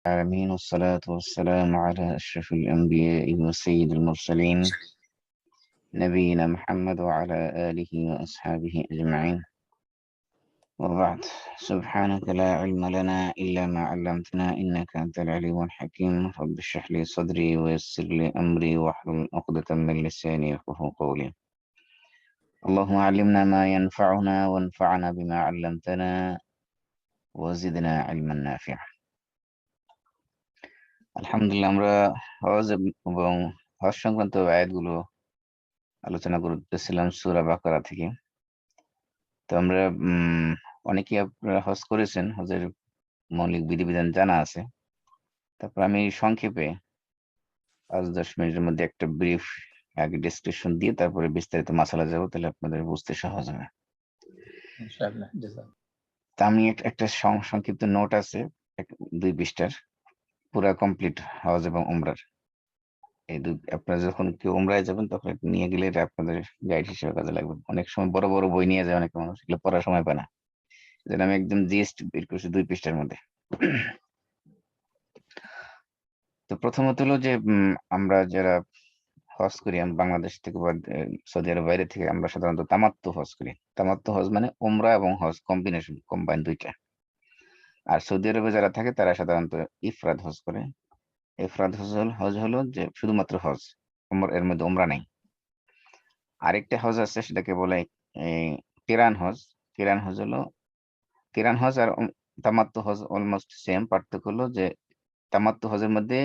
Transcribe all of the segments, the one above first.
آمين والصلاة والسلام على أشرف الأنبياء وسيد المرسلين نبينا محمد وعلى آله وأصحابه أجمعين وبعد. سبحانك لا علم لنا إلا ما علمتنا إنك أنت العليم الحكيم. رب اشرح لي صدري ويسر لي أمري واحلل عقدة من لساني يفقهوا قولي. اللهم علمنا ما ينفعنا وانفعنا بما علمتنا وزدنا علما نافعا। আলহামদুলিল্লাহ, আমরা হজ এবং হজ সংক্রান্ত আয়াতগুলো আলোচনা করতেছিলাম সূরা বাকারা থেকে। তো আমরা অনেকেই আপনারা হজ করেছেন, হজের মৌলিক বিধিবিধান জানা আছে। তারপর আমি সংক্ষেপে 5-10 মিনিটের মধ্যে একটা ব্রিফ আগে ডিসক্রিপশন দিয়ে তারপরে বিস্তারিত মাসালা যাবো, তাহলে আপনাদের বুঝতে সহজ হবে। ইনশাআল্লাহ। জাযাক। তা আমি একটা সংক্ষিপ্ত নোট আছে 2 পৃষ্ঠার, পুরা কমপ্লিট হজ এবং উমরার। এই আপনারা যখন কেউ উমরায় যাবেন তখন এটা নিয়ে গেলে এটা আপনাদের গাইড হিসেবে কাজে লাগবে। অনেক সময় বড় বড় বই নিয়ে যায় অনেক মানুষ, এগুলো পড়ার সময় পায় না। যেন আমি একদম জিএসটি বের করছি 2 পৃষ্ঠার মধ্যে। তো প্রথমত হলো যে আমরা যারা হজ করি, বাংলাদেশ থেকে বা সৌদি আরব বাইরে থেকে, আমরা সাধারণত তামাত্তু হজ করি। তামাত্তু হজ মানে উমরা এবং হজ কম্বিনেশন, কম্বাইন দুইটা। আর সৌদি আরবে যারা থাকে তারা সাধারণত ইফরাদ হজ করে। ইফরাদ হজ হলো যে শুধুমাত্র হজ, এর মধ্যে উমরা নেই। আরেকটা হজ আছে, সেটাকে বলে কিরান হজ। কিরান হজ হলো, কিরান হজ আর তামাত্তু হজ অলমোস্ট সেম। পার্থক্য হলো যে তামাত্তু হজের মধ্যে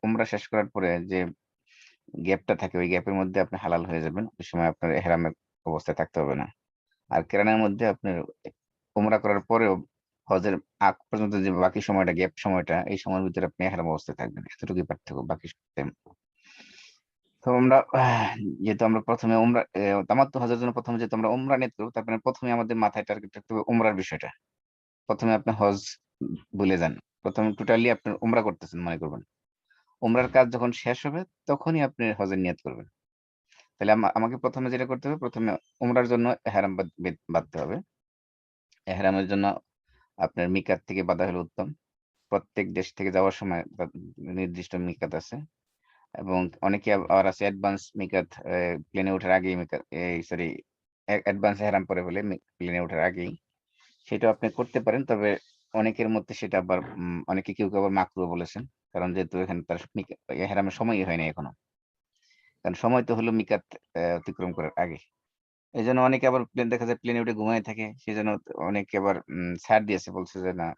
উমরা শেষ করার পরে যে গ্যাপটা থাকে, ওই গ্যাপের মধ্যে আপনি হালাল হয়ে যাবেন, ওই সময় আপনার এহরামের অবস্থায় থাকতে হবে না। আর কেরানের মধ্যে আপনার উমরা করার পরেও হজের আগ পর্যন্ত যে বাকি সময়টা, গ্যাপ সময়টা, এই সময়ের ভিতরে আপনি এহরাম অবস্থায় থাকবেন। এতটুকুই পার্থক্য, বাকি সেম। তো আমরা যেহেতু আমরা প্রথমে উমরা তামাত্তু হজের জন্য প্রথমে যেহেতু আমরা উমরা নিয়ত করবো, তারপরে প্রথমে আমাদের মাথায় টার্গেট রাখতে হবে উমরার বিষয়টা। প্রথমে আপনি হজ ভুলে যান, প্রথমে টোটালি আপনি উমরা করতেছেন মনে করবেন। উমরার কাজ যখন শেষ হবে তখনই আপনি হজের নিয়ত করবেন। তাহলে আমাকে প্রথমে যেটা করতে হবে, প্রথমে উমরার জন্য এহরাম বাঁধতে হবে। এহরামের জন্য আপনার মিকাত থেকে বাঁধা হলো উত্তম। প্রত্যেক দেশ থেকে যাওয়ার সময় নির্দিষ্ট মিকাত আছে, এবং অনেকে আবার আছে অ্যাডভান্স মিকাত, প্লেনে ওঠার আগেই মিকাত, সরি, অ্যাডভান্স এহরাম পরে হলে প্লেনে ওঠার আগেই, সেটা আপনি করতে পারেন। তবে অনেকের মধ্যে সেটা আবার অনেকে কেউ কেউ আবার মাকরুহ বলেছেন, কারণ যেহেতু এখানে তার এহরামের সময়ই হয়নি এখনো, কারণ সময় তো হলো মিকাত অতিক্রম করার আগে। এই জন্য অনেকে আবার দেখা যায় প্লেনে উঠে ঘুমায় থাকে, সেই জন্য অনেকে আবার ছাড় দিয়েছে, বলছে যে না,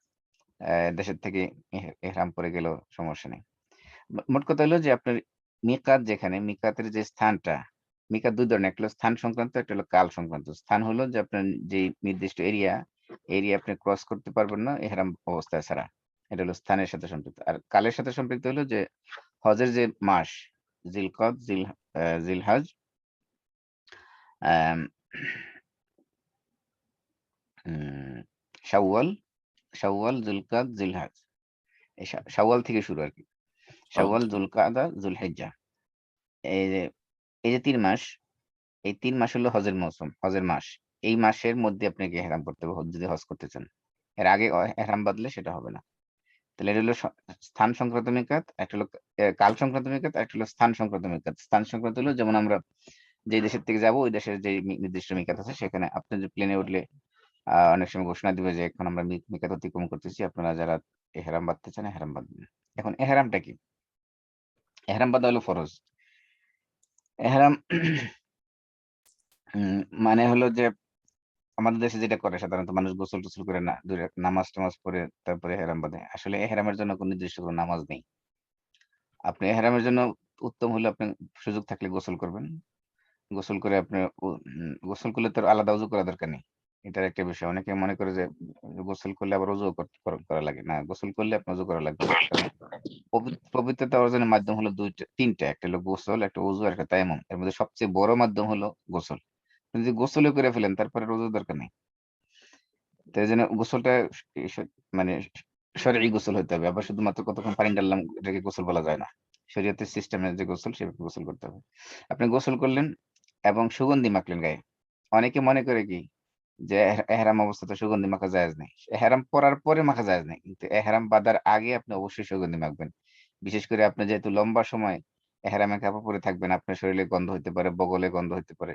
দেশের থেকে এহরাম পরে গেলেও সমস্যা নেই। মোট কথা হলো যে আপনার মিকাত, যেখানে মিকাতের যে স্থানটা, মিকাত 2 ধরনের, একটা হলো স্থান সংক্রান্ত, একটা হলো কাল সংক্রান্ত। স্থান হলো যে আপনার যে নির্দিষ্ট এরিয়া আপনি ক্রস করতে পারবেন না এহরাম অবস্থায় ছাড়া, এটা হলো স্থানের সাথে সম্পৃক্ত। আর কালের সাথে সম্পৃক্ত হলো যে হজের যে মাস, জিলকদ, জিলহজ, আম, শাওয়াল, জুলকাদ, জিলহজ। এই শাওয়াল থেকে শুরু আর কি। শাওয়াল, জুলকাদা, জুলহিজ্জা, এই যে 3 মাস, এই 3 মাস হলো হজের মৌসুম, হজের মাস। এই মাসের মধ্যে আপনাকে এহরাম করতে হবে যদি হজ করতে চান। এর আগে এহরাম বাঁধলে সেটা হবে না। তাহলে এটা হলো স্থান সংক্রান্ত মিকাত, একটা হলো কাল সংক্রান্ত মিকাত, একটা হলো স্থান সংক্রান্ত মিকাত। স্থান সংক্রান্ত হলো যেমন আমরা যে দেশের থেকে যাব ওই দেশের যে নির্দিষ্ট মিকাত আছে, সেখানে আপনি যে প্লেনে উঠলে অনেক সময় ঘোষণা দিবে যে এখন আমরা মিকাত অতিক্রম করতেছি, আপনারা যারা এহরাম বাঁধতে চান এহরাম বাঁধবেন। এখন এহরামটা কি? এহরাম বাঁধা হলো ফরজ। এহরাম মানে হলো যে আমাদের দেশে যেটা করে সাধারণত মানুষ গোসল টোসল করে না, নামাজ টামাজ পড়ে তারপরে এহরাম বাঁধে। আসলে এহরামের জন্য কোনো নির্দিষ্ট কোনো নামাজ নেই। আপনি এহরামের জন্য উত্তম হলে আপনি সুযোগ থাকলে গোসল করবেন। গোসল করে আপনি গোসল করলে তো আলাদা উজু করা দরকার নেই। এটার একটা বিষয়, অনেকে মনে করে যে গোসল করলে আবার উজু করা লাগে না। গোসল করলে আপনার উজু করা লাগবে, কারণ পবিত্রতা অর্জনের মাধ্যম হলো 3টা, একটা হলো গোসল, একটা উজু, আর একটা তায়াম্মুম। এর মধ্যে সবচেয়ে বড় মাধ্যম হলো গোসল। আপনি যদি গোসলও করে ফেলেন তারপরে উজুর দরকার নেই। তো এই জন্য গোসলটা মানে শরঈ গোসল হতে হবে। আবার শুধুমাত্র কতক্ষণ পানি ডাললাম এটাকে গোসল বলা যায় না। শরীয়তের সিস্টেমে যে গোসল, সেভাবে গোসল করতে হবে। আপনি গোসল করলেন এবং সুগন্ধি মাখলেন গায়ে। অনেকে মনে করে কি যে এহরাম অবস্থাতে সুগন্ধি মাখা জায়েজ নেই। এহরাম পরার পরে মাখা জায়েজ নেই, কিন্তু এহরাম বাঁধার আগে আপনি অবশ্যই সুগন্ধি মাখবেন। বিশেষ করে আপনি যেহেতু লম্বা সময় এহরামের কাপড় পরে থাকবেন, আপনার শরীরে গন্ধ হইতে পারে, বগলে গন্ধ হইতে পারে,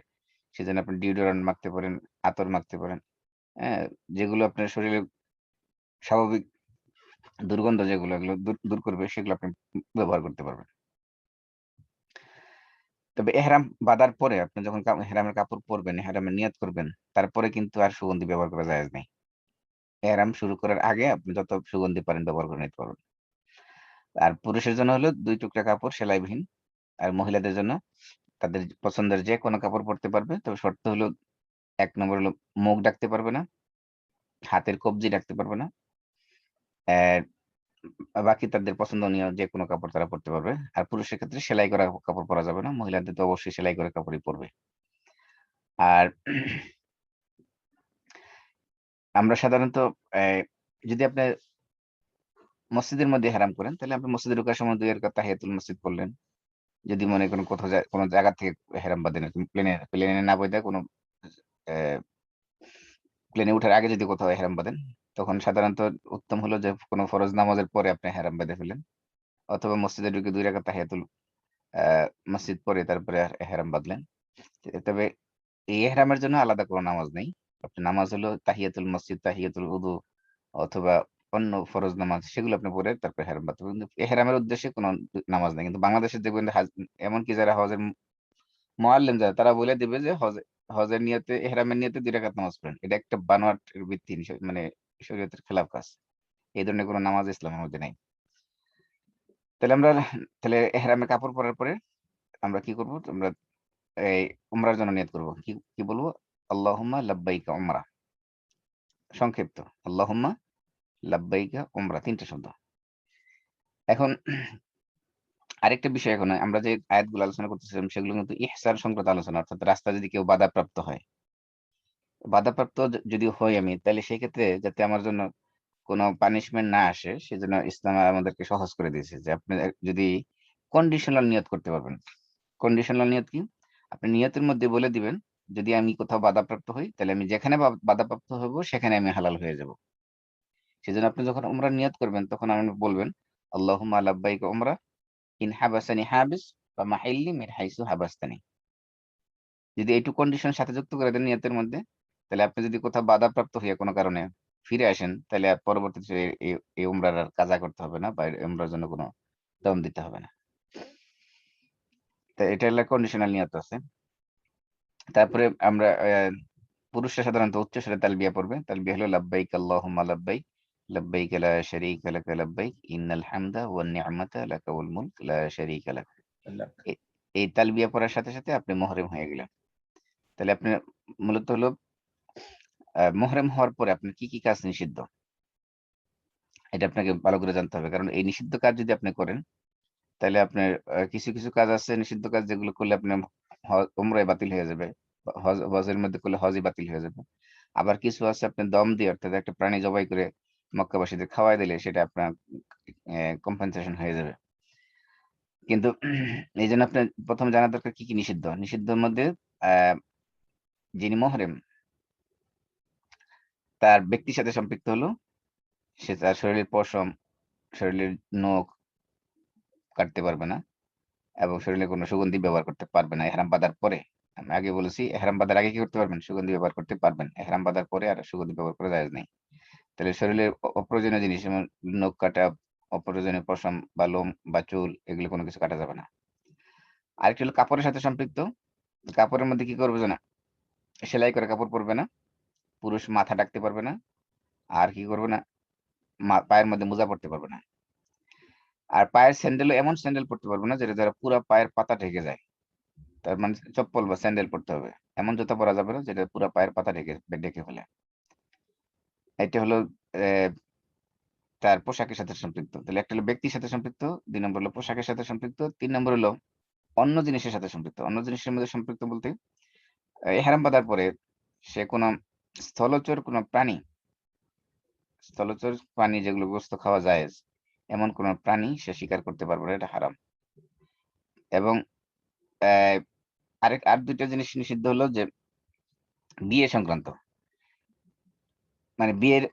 সেজন্য আপনি ডিওডোরেন্ট মাখতে পারেন, আতর মাখতে পারেন। হ্যাঁ, যেগুলো আপনার শরীরে স্বাভাবিক দুর্গন্ধ যেগুলো এগুলো দূর দূর করবে, সেগুলো আপনি ব্যবহার করতে পারবেন। তবে এহরাম বাঁধার পরে আপনি যখন এহরামের কাপড় পরবেন, এহরামের নিয়ত করবেন, তারপরে কিন্তু আর সুগন্ধি ব্যবহার করা জায়েজ নেই। এহরাম শুরু করার আগে আপনি যত সুগন্ধি পারেন ব্যবহার করে নিতে পারবেন। আর পুরুষের জন্য হলো ২ টুকরা কাপড় সেলাইবিহীন। আর মহিলাদের জন্য তাদের পছন্দের যে কোনো কাপড় পরতে পারবে। তবে শর্ত হলো ১ নম্বর হলো মুখ ঢাকতে পারবে না, হাতের কবজি ঢাকতে পারবে না। বাকি তাদের পছন্দনীয় যেকোনো কাপড় তারা পরতে পারবে। আর পুরুষের ক্ষেত্রে সেলাই করা কাপড় পরা যাবে না। মহিলাদের তো অবশ্যই সেলাই করা কাপড়ই পরবে। আর আমরা সাধারণত অ্যা যদি আপনি মসজিদের মধ্যে ইহরাম করেন, তাহলে আপনি মসজিদে ঢোকার সময় ২ রাকাত তাহিয়াতুল মসজিদ পড়লেন। যদি মনে করেন কোথাও জায়গা থেকে ইহরাম বাঁধেন আরকি, প্লেনে না বাঁইধা কোনো অ্যা প্লেনে উঠার আগে যদি কোথাও ইহরাম বাঁধেন, তখন সাধারণত উত্তম হলো যে কোনো ফরজ নামাজের পরে আপনি ইহরাম বেঁধে ফেললেন। অথবা মসজিদে ঢুকে ২ রাকাত তাহিয়াতুল আ মসজিদ পড়ে তারপরে ইহরাম বাঁধলেন। তবে এই ইহরামের জন্য আলাদা কোনো নামাজ নেই। আপনার নামাজ হলো তাহিয়াতুল মসজিদ, তাহিয়াতুল উযু অথবা অন্য ফরজ নামাজ, সেগুলো আপনি পড়ে তারপর ইহরাম বাঁধতে পারবেন। কিন্তু ইহরামের উদ্দেশ্যে কোনো নামাজ নাই। কিন্তু বাংলাদেশে দেখবেন এমনকি যারা হজের মোয়াল্লেম যারা, তারা বলে দিবে যে হজের নিয়তে, ইহরামের নিয়তে ২ রাকাত নামাজ পড়েন। এটা একটা বানোয়াটের ভিত্তি, মানে শরীয়তের খেলাফ কাজ। এই ধরনের কোনো নামাজ ইসলামের মধ্যে নাই। তাহলে আমরা তাহলে ইহরামের কাপড় পরার পরে আমরা কি করব? আমরা এই উমরার জন্য নিয়ত করব। কি বলবো? আল্লাহুম্মা লাব্বাইকা উমরা। সংক্ষিপ্ত। আল্লাহুম্মা লাব্বাইকা উমরা, ৩ টা শব্দ। এখন আরেকটা বিষয়, এখন আমরা যে আয়াতগুলো আলোচনা করতেছিলাম সেগুলো কিন্তু ইহসান সংক্রান্ত আলোচনা। অর্থাৎ রাস্তায় যদি কেউ বাধাপ্রাপ্ত হয়, বাধাপ্রাপ্ত যদি হই আমি, তাহলে সেক্ষেত্রে যাতে আমার জন্য কোনো পানিশমেন্ট না আসে, সেজন্য ইসলাম আমাদেরকে সহজ করে দিয়েছে যে আপনি যদি কন্ডিশনাল নিয়ত করতে পারবেন। কন্ডিশনাল নিয়ত কি? আপনি নিয়তের মধ্যে বলে দিবেন, যদি আমি কোথাও বাধাপ্রাপ্ত হই, তাহলে আমি যেখানে বাধাপ্রাপ্ত হব সেখানে আমি হালাল হয়ে যাব। সেজন্য আপনি যখন উমরার নিয়ত করবেন, তখন আপনি বলবেন, আল্লাহুম্মা লাব্বাইকা উমরা ইন হাবাসানি হাবিস বা মাহিল্লি মিন হাইসু হাবাসতানি। যদি এইটুকু কন্ডিশন সাথে যুক্ত করে দেন নিয়তের মধ্যে, তাহলে আপনি যদি কোথাও বাধাপ্রাপ্ত হইয়া কোনো কারণে ফিরে আসেন, তাহলে আর পরবর্তীতে এই উমরার আর কাজা করতে হবে না, বা এই উমরার জন্য কোনো দম দিতে হবে না। তো এটা হলো কন্ডিশনাল নিয়ত আছে। তারপরে আমরা পুরুষরা সাধারণত উচ্চস্বরে তালবিয়া পড়বে। তালবিয়া হলো লাব্বাইক আল্লাহুম্মা লাব্বাইক, লাব্বাইক লা শারীকা লাকা লাব্বাইক, ইন্নাল হামদা ওয়ান নি'মাতা লাকা ওয়াল মুলক লা শারীকা লাক। আল্লাহ। এ এই তালবিয়া পড়ার সাথে, সাথে আপনি মুহরিম হয়ে গেলেন। তাহলে আপনি মূলত হলো মুহরিম হওয়ার পরে আপনার কি কাজ নিষিদ্ধ, এটা আপনাকে ভালো করে জানতে হবে। কারণ এই নিষিদ্ধ কাজ যদি আপনি করেন, তাইলে আপনার কিছু কাজ আছে নিষিদ্ধ কাজ, যেগুলো করলে আপনার উমরাই বাতিল হয়ে যাবে। হজের মধ্যে করলে হজই বাতিল হয়ে যাবে। আবার কিছু আছে আপনি দম দিয়ে, অর্থাৎ একটা প্রাণী জবাই করে মক্কাবাসীদের খাওয়াই দিলে সেটা আপনার কম্পেনসেশন হয়ে যাবে। কিন্তু এইজন্য আপনার ১ম জানা দরকার কি নিষিদ্ধ। নিষিদ্ধের মধ্যে আ যিনি মুহরিম, তার ব্যক্তির সাথে সম্পৃক্ত হলো, সে তার শরীরের পশম, শরীরের নখ কাটতে পারবে না এবং শরীরে কোনো সুগন্ধি ব্যবহার করতে পারবে না এহরাম বাঁধার পরে। আমি আগে বলেছি, এহরাম বাঁধার আগে কি করতে পারবেন? সুগন্ধি ব্যবহার করতে পারবেন। এহরাম বাঁধার পরে আর সুগন্ধি ব্যবহার করা জায়েজ নেই। তাহলে শরীরের অপ্রয়োজনীয় জিনিস, যেমন নখ কাটা, অপ্রয়োজনীয় পশম বা লোম বা চুল, এগুলো কোনো কিছু কাটা যাবে না। আরেকটি হলো কাপড়ের সাথে সম্পৃক্ত। কাপড়ের মধ্যে কি করবে না? সেলাই করা কাপড় পরবে না। পুরুষ মাথা ঢাকতে পারবে না। আর কি করবে না? পায়ের মধ্যে মোজা পরতে পারবে না। আর পায়ের স্যান্ডেলও এমন স্যান্ডেল পরতে পারবে না যেটা দ্বারা পুরা পায়ের পাতা ঢেকে যায়। তার মানে চপ্পল বা স্যান্ডেল পরতে হবে। এমন জুতা পরা যাবে না যেটা পুরা পায়ের পাতা ঢেকে ফেলে। এটা হলো অ্যা তার পোশাকের সাথে সম্পৃক্ত। তাহলে একটা হলো ব্যক্তির সাথে সম্পৃক্ত, ২ নম্বর হলো পোশাকের সাথে সম্পৃক্ত, ৩ নম্বর হলো অন্য জিনিসের সাথে সম্পৃক্ত। অন্য জিনিসের মধ্যে সম্পৃক্ত বলতে ইহরাম বাঁধার পরে সে কোন স্থলচর কোন প্রাণী, স্থলচর প্রাণী যেগুলো গোশত খাওয়া জায়েজ, এমন কোন প্রাণী সে শিকার করতে পারবে না, এটা হারাম। এবং অ্যা আর ২ টা জিনিস নিষিদ্ধ হলো যে বিয়ে সংক্রান্ত। মানে বিয়ের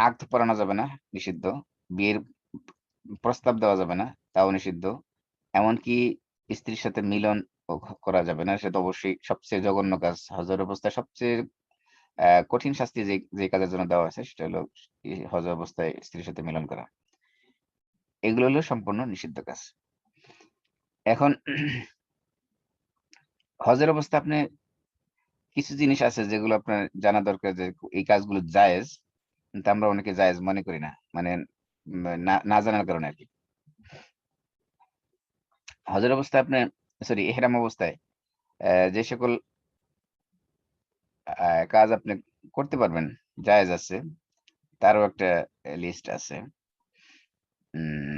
আগ পড়ানো যাবে না, নিষিদ্ধ। বিয়ের প্রস্তাব দেওয়া যাবে না, তাও নিষিদ্ধ। এমনকি স্ত্রীর সাথে মিলন করা যাবে না, সেটা অবশ্যই সবচেয়ে জঘন্য কাজ। হজের অবস্থায় সবচেয়ে কঠিন শাস্তি যে যে কাজের জন্য দেওয়া আছে সেটা হলো হজ অবস্থায় স্ত্রীর সাথে মিলন করা। এগুলো হলো সম্পূর্ণ নিষিদ্ধ কাজ। এখন হজের অবস্থা আপনি কিছু জিনিস আছে যেগুলো আপনার জানা দরকার, যে এই কাজগুলো জায়েজ, কিন্তু আমরা অনেকে জায়েজ মনে করি না, মানে না না জানার কারণে আর কি। হজের অবস্থায় আপনি, সরি, ইহরাম অবস্থায় যে সকল কাজ আপনি করতে পারবেন, জায়েজ আছে, তারও একটা লিস্ট আছে। উম,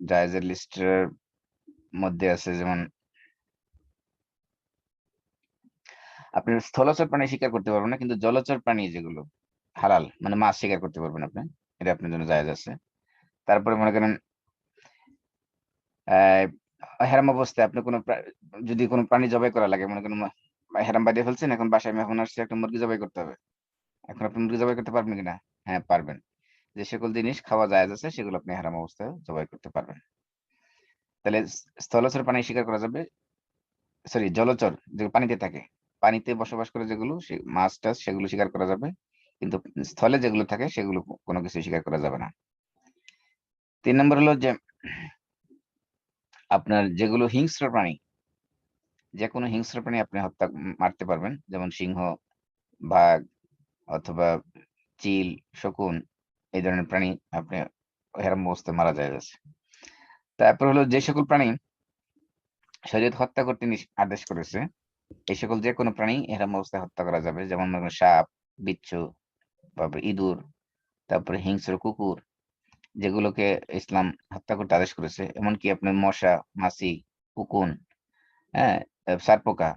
জায়েজের লিস্টের মধ্যে আছে যেমন আপনি স্থলচর প্রাণী শিকার করতে পারবেন না, কিন্তু জলচর প্রাণী যেগুলো হালাল, মানে মাছ শিকার করতে পারবেন আপনি, এটা আপনার জন্য জায়েজ আছে। তারপরে মনে করেন আহ হেরাম অবস্থায় আপনি যদি কোনো প্রাণী জবাই করা লাগে, মনে করেন হেরাম বাঁধিয়ে ফেলছেন, এখন বাসায় মেহমান আসছে, একটা মুরগি জবাই করতে হবে, এখন আপনি মুরগি জবাই করতে পারবেন কিনা? হ্যাঁ, পারবেন। যে সকল জিনিস খাওয়া জায়েজ আছে সেগুলো আপনি হারাম অবস্থায় জবাই করতে পারবেন। তাহলে স্থলচর প্রাণী শিকার করা যাবে, সরি জলচর যে পানিতে থাকে, পানিতে বসবাস করে যেগুলো মাছ টাছ সেগুলো শিকার করা যাবে, কিন্তু স্থলে যেগুলো থাকে সেগুলো কোনো কিছু শিকার করা যাবে না। 3 নম্বর হলো যে আপনার যেগুলো হিংস্র প্রাণী, যে কোনো হিংস্র প্রাণী আপনি মারতে পারবেন, যেমন সিংহ, বাঘ, অথবা চিল, শকুন, এই ধরনের প্রাণী আপনি হেরাম অবস্থায় মারা যায় আছে। তারপর হলো যে সকল প্রাণী শরীয়ত হত্যা করতে আদেশ করেছে, এই সকল যে কোনো প্রাণী এরম অবস্থায় হত্যা করা যাবে, যেমন মনে করেন সাপ, বিচ্ছু, তারপরে ইঁদুর, তারপরে হিংস্র কুকুর, যেগুলোকে ইসলাম হত্যা করতে আদেশ করেছে। এমনকি আপনার মশা, মাছি, উকুন, হ্যাঁ, সারপোকা,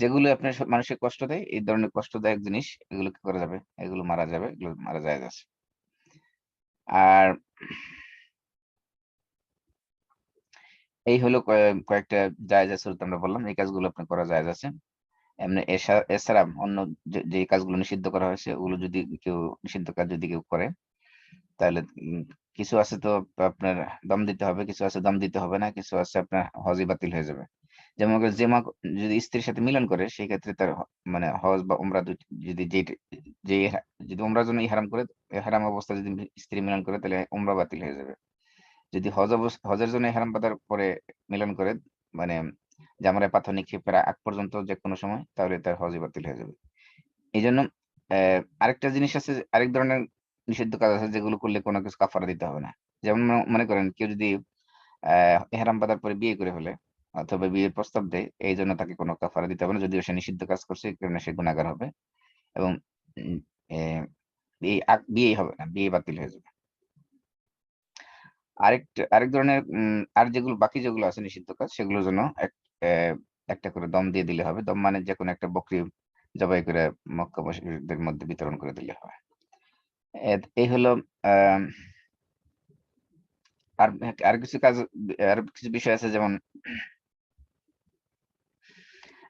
যেগুলো আপনার মানুষের কষ্ট দেয়, এই ধরনের কষ্টদায়ক জিনিস, এগুলো কি করা যাবে? এগুলো মারা যাবে, এগুলো মারা যায় আছে। আর এই হলো কয়েকটা জায়েজ আছে আমরা বললাম, এই কাজগুলো আপনি করা জায়েজ আছে। এমনি এছাড়া অন্য যে কাজগুলো নিষিদ্ধ করা হয়েছে, ওগুলো যদি কেউ নিষিদ্ধ কাজ যদি কেউ করে, তাহলে কিছু আছে তো আপনার দম দিতে হবে, কিছু আছে দম দিতে হবে না, কিছু আছে আপনার হজই বাতিল হয়ে যাবে। যেমন করে যদি স্ত্রীর সাথে মিলন করে, সেই ক্ষেত্রে তার মানে হজ বা উমরা যদি যে যদি উমরার জন্য ইহরাম করে, ইহরাম অবস্থা যদি স্ত্রী মিলন করে, তাহলে উমরা বাতিল হয়ে যাবে। যদি হজের জন্য ইহরাম বাঁধার পরে মিলন করে, মানে জামারায় পাথর নিক্ষেপের আগ পর্যন্ত যে কোনো সময়, তাহলে তার হজই বাতিল হয়ে যাবে। এই জন্য আরেকটা জিনিস আছে, আরেক ধরনের নিষিদ্ধ কাজ আছে যেগুলো করলে কোনো কিছু কাফারা দিতে হবে না। যেমন মনে করেন কেউ যদি ইহরাম বাঁধার পরে বিয়ে করে ফেলে, অথবা বিয়ের প্রস্তাব দেয়, এই জন্য তাকে কোনো কাফারা দিতে হবে না, যদিও সে নিষিদ্ধ কাজ করছে, এই কারণে সে গুনাহগার হবে। এবং উম, বিয়ে হবে না, বিয়ে বাতিল হয়ে যাবে। আরেক ধরনের আর যেগুলো বাকি যেগুলো আছে নিষিদ্ধ কাজ, সেগুলোর জন্য একটা করে দম দিয়ে দিলে হবে। দম মানে যে কোনো একটা বকরি জবাই করে মক্কাবাসীদের মধ্যে বিতরণ করে দিলে হবে। এই হলো আহ আর আর কিছু কাজ, আর কিছু বিষয় আছে, যেমন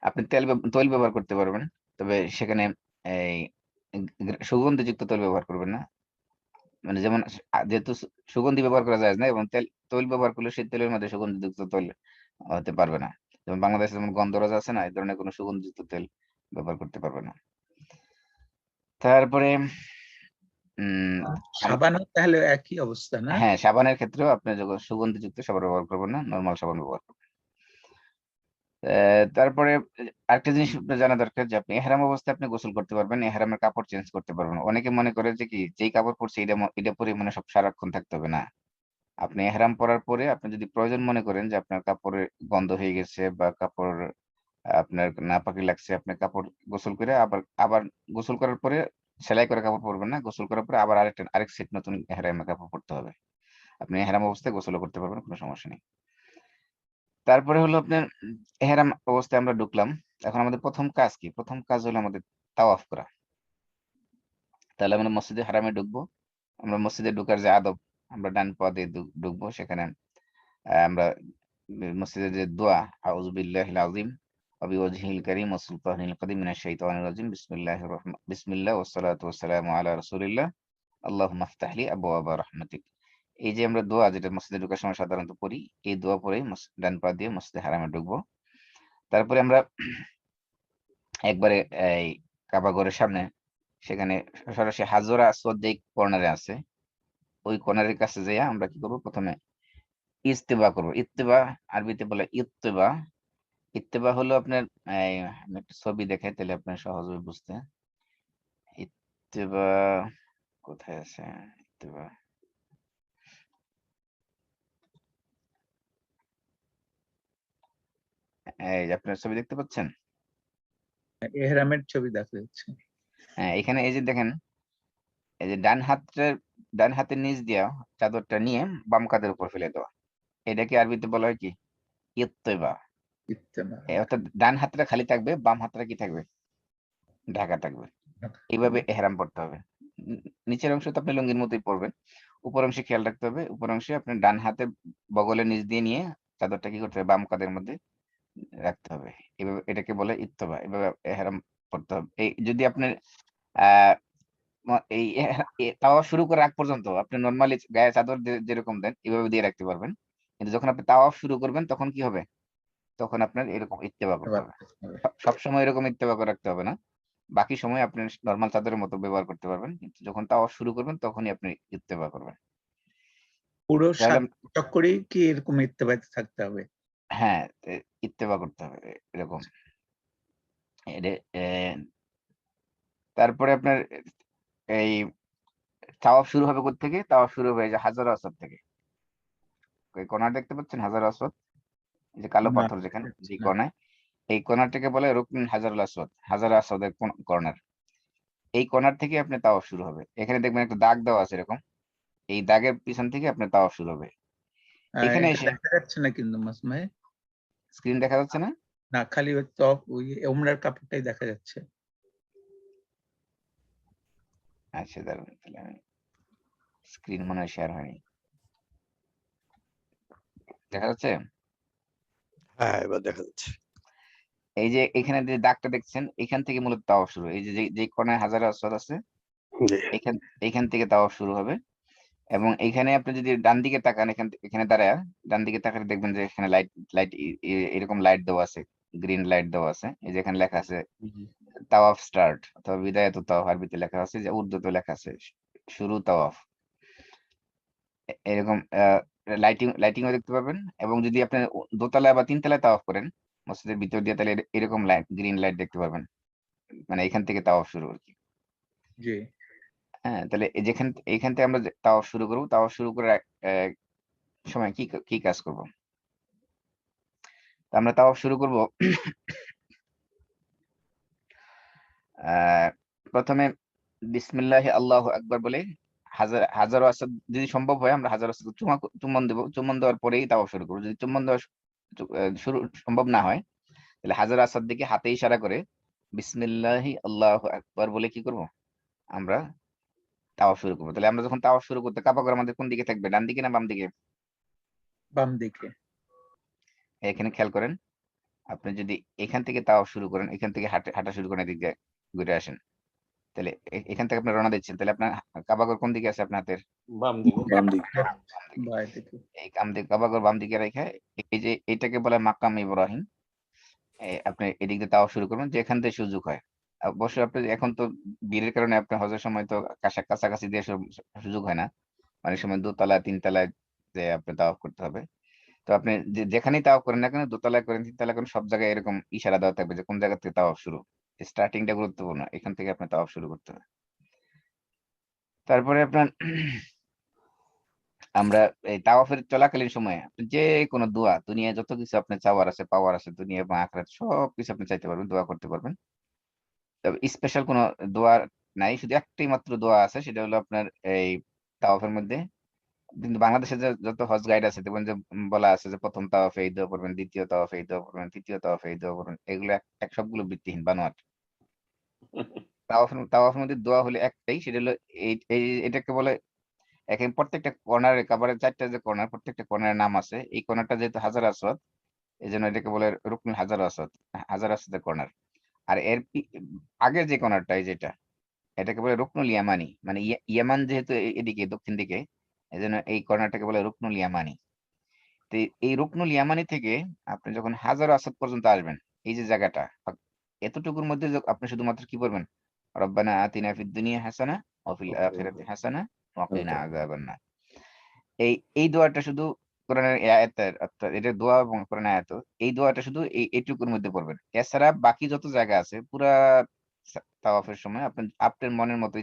আপনি তৈল ব্যবহার করতে পারবেন, তবে সেখানে এই সুগন্ধিযুক্ত তৈল ব্যবহার করবেন না। মানে যেমন যেহেতু সুগন্ধি ব্যবহার করা যায় না, এবং তৈল ব্যবহার করলে সেই তেলের মধ্যে সুগন্ধিযুক্ত তৈল হতে পারবে না। যেমন বাংলাদেশে যেমন গন্ধরাজ আছে না, এই ধরনের কোনো সুগন্ধিযুক্ত তেল ব্যবহার করতে পারবে না। তারপরে উম সাবানও তাহলে একই অবস্থা না? হ্যাঁ, সাবানের ক্ষেত্রেও আপনি যখন সুগন্ধিযুক্ত সাবান ব্যবহার করবেন না, নর্মাল সাবান ব্যবহার করবেন। তারপরে আরেকটা জিনিস আপনার জানা দরকার, যে আপনি এহরাম অবস্থায় আপনি গোসল করতে পারবেন, এহরামের কাপড় চেঞ্জ করতে পারবেন। অনেকে মনে করে যে কি, যেই কাপড় পরছে এটা পরে মানে সব সারাক্ষণ থাকতে হবে না। আপনি এহরাম পরার পরে আপনি যদি প্রয়োজন মনে করেন যে আপনার কাপড়ে গন্ধ হয়ে গেছে, বা কাপড় আপনার নাপাকি লাগছে, আপনি কাপড় গোসল করে আবার আবার গোসল করার পরে সেলাই করে কাপড় পরবেন না, গোসল করার পরে আবার আরেক সেট নতুন এহরামের কাপড় পরতে হবে। আপনি এহরাম অবস্থায় গোসলও করতে পারবেন, কোনো সমস্যা নেই। তারপরে হলো আপনার এহরাম অবস্থায় আমরা ঢুকলাম, এখন আমাদের প্রথম কাজ কি? প্রথম কাজ হলো আমাদের তাওয়াফ করা। তাহলে আমরা মসজিদে হারামে ঢুকবো। আমরা মসজিদে ঢুকার যে আদব, আমরা ডান পা দিয়ে ঢুকবো। সেখানে আমরা মসজিদের যে দোয়া, আউযু বিল্লাহিল আযীম وبوجهه الكريم وسلطانه القديم من الشيطان الرجيم بسم الله والصلاة والسلام على رسول الله اللهم افتح لي أبواب رحمتك। এই যে আমরা দোয়া যেটা মসজিদে ঢোকার সময় সাধারণত পড়ি, এই দোয়া পড়ে ডান পা দিয়ে মসজিদে হারামে ঢুকবো। তারপরে আমরা একবারে এই কাবা ঘরের সামনে, সেখানে সরাসরি হাজরা আসওয়াদ যে কর্নারে আছে, ওই কর্নারের কাছে যাইয়া আমরা কি করবো, প্রথমে ইস্তেবা করবো। ইত্তেবা আরবিতে বলে ইত্তেবা। ইত্তেবা হলো আপনার আমি একটা ছবি দেখাই তাহলে আপনার সহজ হবে বুঝতে। ইত্তেবা কোথায় আছে? ইত্তেবা এই যে আপনার ছবি দেখতে পাচ্ছেন? এহরামের ছবি দেখা যাচ্ছে। হ্যাঁ, এখানে এই যে দেখেন, এই যে ডান হাতের নিচ দিয়া চাদরটা নিয়ে বাম কাঁধের উপর ফেলে দেওয়া, এটাকে আরবিতে বলা হয় কি? ইত্তেবা। ইত্তেবা। অর্থাৎ ডান হাতটা খালি থাকবে, বাম হাতটা কি থাকবে? ঢাকা থাকবে। এইভাবে এহরাম পড়তে হবে। নিচের অংশ তো আপনি লুঙ্গির মতোই পড়বেন, উপর অংশে খেয়াল রাখতে হবে। উপর অংশে আপনি ডান হাতে বগলের নিচ দিয়ে নিয়ে চাদরটা কি করতে হবে? বাম কাঁধের মধ্যে রাখতে হবে। এভাবে এটাকে বলে ইত্তেবা। এভাবে এহরাম পড়তে হবে। এই যদি আপনার আহ এই তাওয়াফ শুরু করার আগ পর্যন্ত আপনি নরমালি গায়ে চাদর যেরকম দেন এভাবে দিয়ে রাখতে পারবেন, কিন্তু যখন আপনি তাওয়াফ শুরু করবেন তখন কি হবে? তখন আপনার এরকম ইত্তেবা করতে হবে। সবসময় এরকম ইত্তেবা করে রাখতে হবে না, বাকি সময় আপনি নরমাল চাদরের মতো ব্যবহার করতে পারবেন, কিন্তু যখন তাওয়াফ শুরু করবেন তখনই আপনি ইত্তেবা করবেন। পুরো তাহলে 7 চক্করেই কি এরকম ইত্তেবাতে থাকতে হবে? হ্যাঁ, ইত্তেবা করতে হবে এরকম। তারপরে আপনার এই তাওয়াফ শুরু হবে কোত্থেকে? তাওয়াফ শুরু হবে এই যে হাজার আসওয়াদ থেকে। ওই কর্নার দেখতে পাচ্ছেন হাজার আসওয়াদ, এই যে কালো না, পাথর যেখানে যে না। কর্নার, এই কর্নারটাকে বলে রুকন হাজারুল আসওয়াদ, হাজার আসওয়াদের কর্নার। এই কর্নার থেকে আপনি তাওয়াফ শুরু হবে। এখানে দেখবেন একটা দাগ দেওয়া আছে এরকম, এই দাগের পিছন থেকে আপনার তাওয়াফ শুরু হবে। এখানে এটা এসে দেখা যাচ্ছে না কিন্তু মাসুম ভাই। স্ক্রিন দেখা যাচ্ছে না? না, খালি ওই টপ ওই ওমরার কাপড়টাই দেখা যাচ্ছে। আচ্ছা দাঁড়ান, তাহলে আমি স্ক্রিন মনে হয় শেয়ার হয়নি। দেখা যাচ্ছে? হ্যাঁ, এবার দেখা যাচ্ছে। এই যে এখানে যে দাগটা দেখছেন, এখান থেকে মূলত তাওয়াফ শুরু। এই যে যে কর্নার হাজার আসওয়াদ আছে, জি। এখান এখান থেকে তাওয়াফ শুরু হবে। এবং এখানে আপনি যদি ডান দিকে তাকান, এখানে দাঁড়ায় ডান দিকে তাকালে দেখবেন যে এখানে লাইট লাইট এরকম লাইট দেওয়া আছে, গ্রিন লাইট দেওয়া আছে। এই যে এখানে লেখা আছে তাওয়াফ স্টার্ট অথবা বিদায়াত তাওয়াফ, আরবিতে লেখা আছে, যে উর্দুতে লেখা আছে শুরু তাওয়াফ। এরকম লাইটিংও দেখতে পাবেন। এবং যদি আপনি দোতলায় বা তিনতলায় তাওয়াফ করেন মসজিদের ভিতর দিয়ে, তাহলে এরকম লাইট, গ্রিন লাইট দেখতে পারবেন। মানে এখান থেকে তাওয়াফ শুরু আর কি। জি। হ্যাঁ, তাহলে এখান থেকে আমরা তাওয়াফ শুরু করবো। তাওয়াফ শুরু করার সময় কি কি কাজ করব? তো আমরা তাওয়াফ শুরু করব। প্রথমে বিসমিল্লাহি আল্লাহু আকবার বলে হাজার আসওয়াদ, যদি সম্ভব হয় আমরা হাজার আসওয়াদ চুম্বন দেব। চুম্বন দেওয়ার পরেই তাওয়াফ শুরু করবো। যদি চুম্বন দেওয়া শুরু সম্ভব না হয়, তাহলে হাজার আসওয়াদ দিকে হাতে ইশারা করে বিসমিল্লাহি আল্লাহু আকবার বলে কি করব? আমরা তাওয়াফ শুরু করবো। তাহলে আমরা যখন তাওয়াফ শুরু করতে, কাবা ঘর আমাদের কোন দিকে থাকবে? ডান দিকে না বাম দিকে? বাম দিকে। এখানে খেয়াল করেন, আপনি যদি এখান থেকে তাওয়াফ শুরু করেন, এখান থেকে হাঁটা শুরু করেন, এদিকে ঘুরে আসেন, তাহলে এখান থেকে আপনি রওনা দিচ্ছেন, তাহলে আপনার কাবা ঘর কোন দিকে আছে? আপনার হাতের বাম দিকে। বাম দিকে। বাই দিকে। এই কাবা ঘর বাম দিকে রেখে, এই যে এটাকে বলে মাকাম ইব্রাহিম, আপনি এদিক দিয়ে তাওয়াফ শুরু করবেন যেখান থেকে সুযোগ হয়। অবশ্যই আপনি এখন তো ভিড়ের কারণে আপনার হজের সময় তো কাছাকাছি দিয়ে সুযোগ হয় না, অনেক সময় দোতলা তিনতলায় যে আপনি তাওয়াফ করতে হবে। তো আপনি যেখানেই তাওয়াফ করেন না কেন, দোতলায় করেন তিনতলায় করেন, সব জায়গায় এরকম ইশারা দেওয়া থাকবে যে কোন জায়গা থেকে তাওয়াফ শুরু। স্টার্টিংটা গুরুত্বপূর্ণ, এখান থেকে আপনার তাওয়াফ শুরু করতে হবে। তারপরে আপনার আমরা এই তাওয়াফের চলাকালীন সময়ে আপনি যে কোনো দোয়া, দুনিয়ায় যত কিছু আপনার চাওয়ার আছে পাওয়ার আছে, দুনিয়া এবং আখিরাত সব কিছু আপনি চাইতে পারবেন, দোয়া করতে পারবেন। তবে স্পেশাল কোনো দোয়া নাই, শুধু একটাই মাত্র দোয়া আছে, সেটা হলো আপনার এই তাওয়াফের মধ্যে। কিন্তু বাংলাদেশে যত হজ গাইড আছে দেখবেন যে বলা আছে যে প্রথম তাওয়াফে এই দোয়া পড়বেন, দ্বিতীয় তাওয়াফে এই দোয়া পড়বেন, তৃতীয় তাওয়াফে এই দোয়া পড়বেন। এগুলো এক সবগুলো ভিত্তিহীন, বানোয়াট। তাওয়াফের মধ্যে দোয়া হলে একটাই, সেটা হলো এটাকে বলে, এখানে প্রত্যেকটা কর্নারে, কাবারের 4টা যে কর্নার, প্রত্যেকটা কর্নারের নাম আছে। এই কর্নারটা যেহেতু হাজার আসওয়াদ, এই জন্য এটাকে বলে রুকনুল হাজার আসাদ, হাজার আসাদের কর্নার। আর এর আগের যে কর্নারটা যেটা, এটাকে বলে রুকনুল ইয়ামানি, মানে ইয়ামান যেহেতু এদিকে দক্ষিণ দিকে, এই জন্য এই কর্নারটাকে বলে রুকনুল ইয়ামানি। তো এই রুকনুল ইয়ামানি থেকে আপনি যখন হাজার আসাদ পর্যন্ত আসবেন, এই যে জায়গাটা, এতটুকুর মধ্যে আপনি শুধুমাত্র কি করবেন, রব্বানা আতিনা ফিদ দুনিয়া হাসানা ওয়া ফিল আখিরাতি হাসানা ওয়া কিনা আযাবান নার। এই দোয়াটা শুধু কোরআনের আয়াতের, অর্থাৎ এটা দোয়া এবং কোরআনের আয়াত, এই দোয়াটা শুধু এইটুকুর মধ্যে পড়বেন। এছাড়া বাকি যত জায়গা আছে পুরা তাওয়াফের সময় আপনি আপনার মনের মতো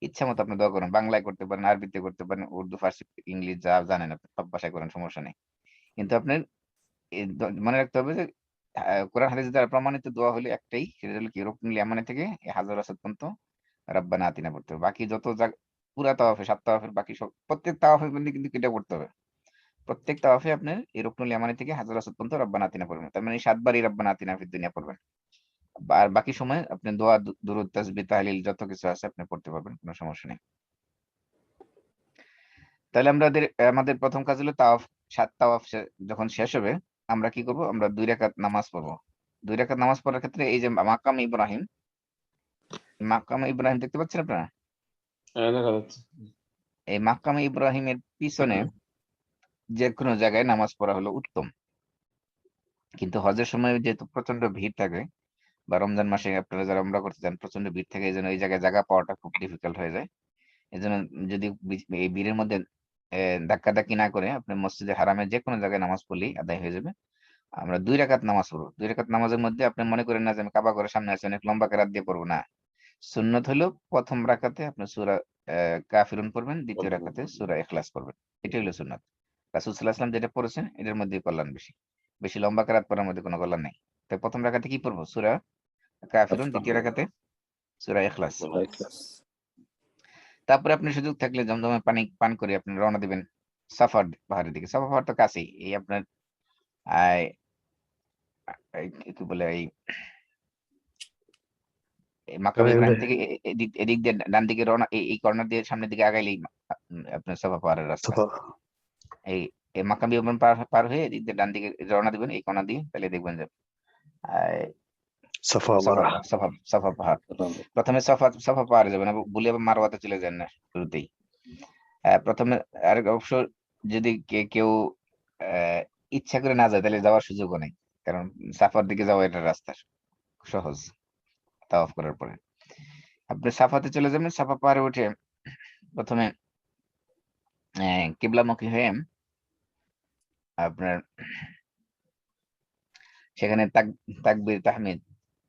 ইচ্ছা মতো আপনি দোয়া করেন। বাংলায় করতে পারেন, আরবিতে করতে পারেন, উর্দু, ফার্সি, ইংলিশ যা জানেন আপনি সব ভাষায় করেন, সমস্যা নেই। কিন্তু আপনার মনে রাখতে হবে যে কোরআন হাদিস দ্বারা প্রমাণিত দোয়া হলো একটাই, সেটা হলো কি রুকনুল ইয়ামানি থেকে হাজার আসাদ পর্যন্ত রাব্বানা আতিনা পড়তে হবে। বাকি যত পুরা তাওয়াফে, 7 তাওয়াফের বাকি সব প্রত্যেক তাওয়াফে কিন্তু এটা পড়তে হবে। প্রত্যেক তাওয়াফে আপনার এই রুকনুল ইয়ামানি থেকে হাজার আসাদ পর্যন্ত রব্বানা আতিনা পড়বেন। তার মানে 7 বারই রব্বানা আতিনা ফিদ দুনিয়া পড়বেন। আর বাকি সময় আপনি দোয়া, দুরূদ, তাসবিহ, তাহলিল যত কিছু আছে আপনি পড়তে পারবেন, কোনো সমস্যা নেই। তাহলে আমাদের প্রথম কাজ হলো তাওয়াফ, 7 তাওয়াফ যখন শেষ হবে আমরা কি করব, আমরা 2 রাকাত নামাজ পড়বো। 2 রাকাত নামাজ পড়ার ক্ষেত্রে এই যে মাকাম ইব্রাহিম, মাকাম ইব্রাহিম দেখতে পাচ্ছেন আপনারা? হ্যাঁ, দেখা যাচ্ছে। এই মাকাম ইব্রাহিমের পিছনে যে কোনো জায়গায় নামাজ পড়া হলো উত্তম। কিন্তু হজের সময় যেহেতু প্রচন্ড ভিড় থাকে, বা রমজান মাসে আপনারা যারা উমরা করতে যান প্রচন্ড ভিড় থাকে, এই জন্য এই জায়গায় জায়গা পাওয়াটা খুব ডিফিকাল্ট হয়ে যায়। এই জন্য যদি এই ভিড়ের মধ্যে ধাক্কাধাক্কি না করে আপনি মসজিদে হারামে যে কোনো জায়গায় নামাজ পড়লেই আদায় হয়ে যাবে। আমরা 2 রাকাত নামাজ পড়বো। 2 রাকাত নামাজের মধ্যে আপনি মনে করেন না যে আমি কাবা ঘরের সামনে আছি অনেক লম্বা কেরাত দিয়ে পড়বো না। সুন্নত হলো প্রথম রাকাতে আপনি সূরা কাফিরুন পড়বেন, দ্বিতীয় রাকাতে সূরা ইখলাস পড়বেন। এটাই হলো সুন্নাত। রাসূল সাল্লাল্লাহু আলাইহি ওয়াসাল্লাম যেটা পড়েছেন এটার মধ্যেই কল্যাণ বেশি। বেশি লম্বা কেরাত পড়ার মধ্যে কোনো কল্যাণ নেই। তাই প্রথম রাকাতে কি পড়বো, সূরা কাফিরুন, দ্বিতীয় রাকাতে সূরা ইখলাস। তারপরে আপনি সুযোগ থাকলে জমজমের পানি পান করে আপনি রওনা দিবেন সাফার পাহাড়ের দিকে। সাফা পাহাড় তো কাছেই, এই আপনার কি বলে এই মাকাম ইব্রাহিম থেকে এদিক দিয়ে ডান দিকে রওনা, এই কর্নার দিয়ে সামনের দিকে আগাইলেই আপনার সাফা পাহাড়ের রাস্তা। এই মাকাম ইব্রাহিম পার হয়ে এদিক দিয়ে ডান দিকে রওনা দিবেন এই কর্নার দিয়ে, তাহলে দেখবেন যে সাফা পাহাড়। প্রথমে সাফা পাহাড়ে যাবেন, ভুলে আবার মারওয়াতে চলে যান না শুরুতেই। প্রথমে আর অবশ্য যদি কেউ ইচ্ছা করে না যায় তাহলে যাওয়ার সুযোগও নেই, কারণ সাফার দিকে যাওয়া এটা রাস্তা সহজ। তাওয়াফ করার পরে আপনি সাফাতে চলে যাবেন। সাফা পাহাড়ে উঠে প্রথমে কিবলামুখী হয়ে আপনার সেখানে তাকবীর তাহমিদ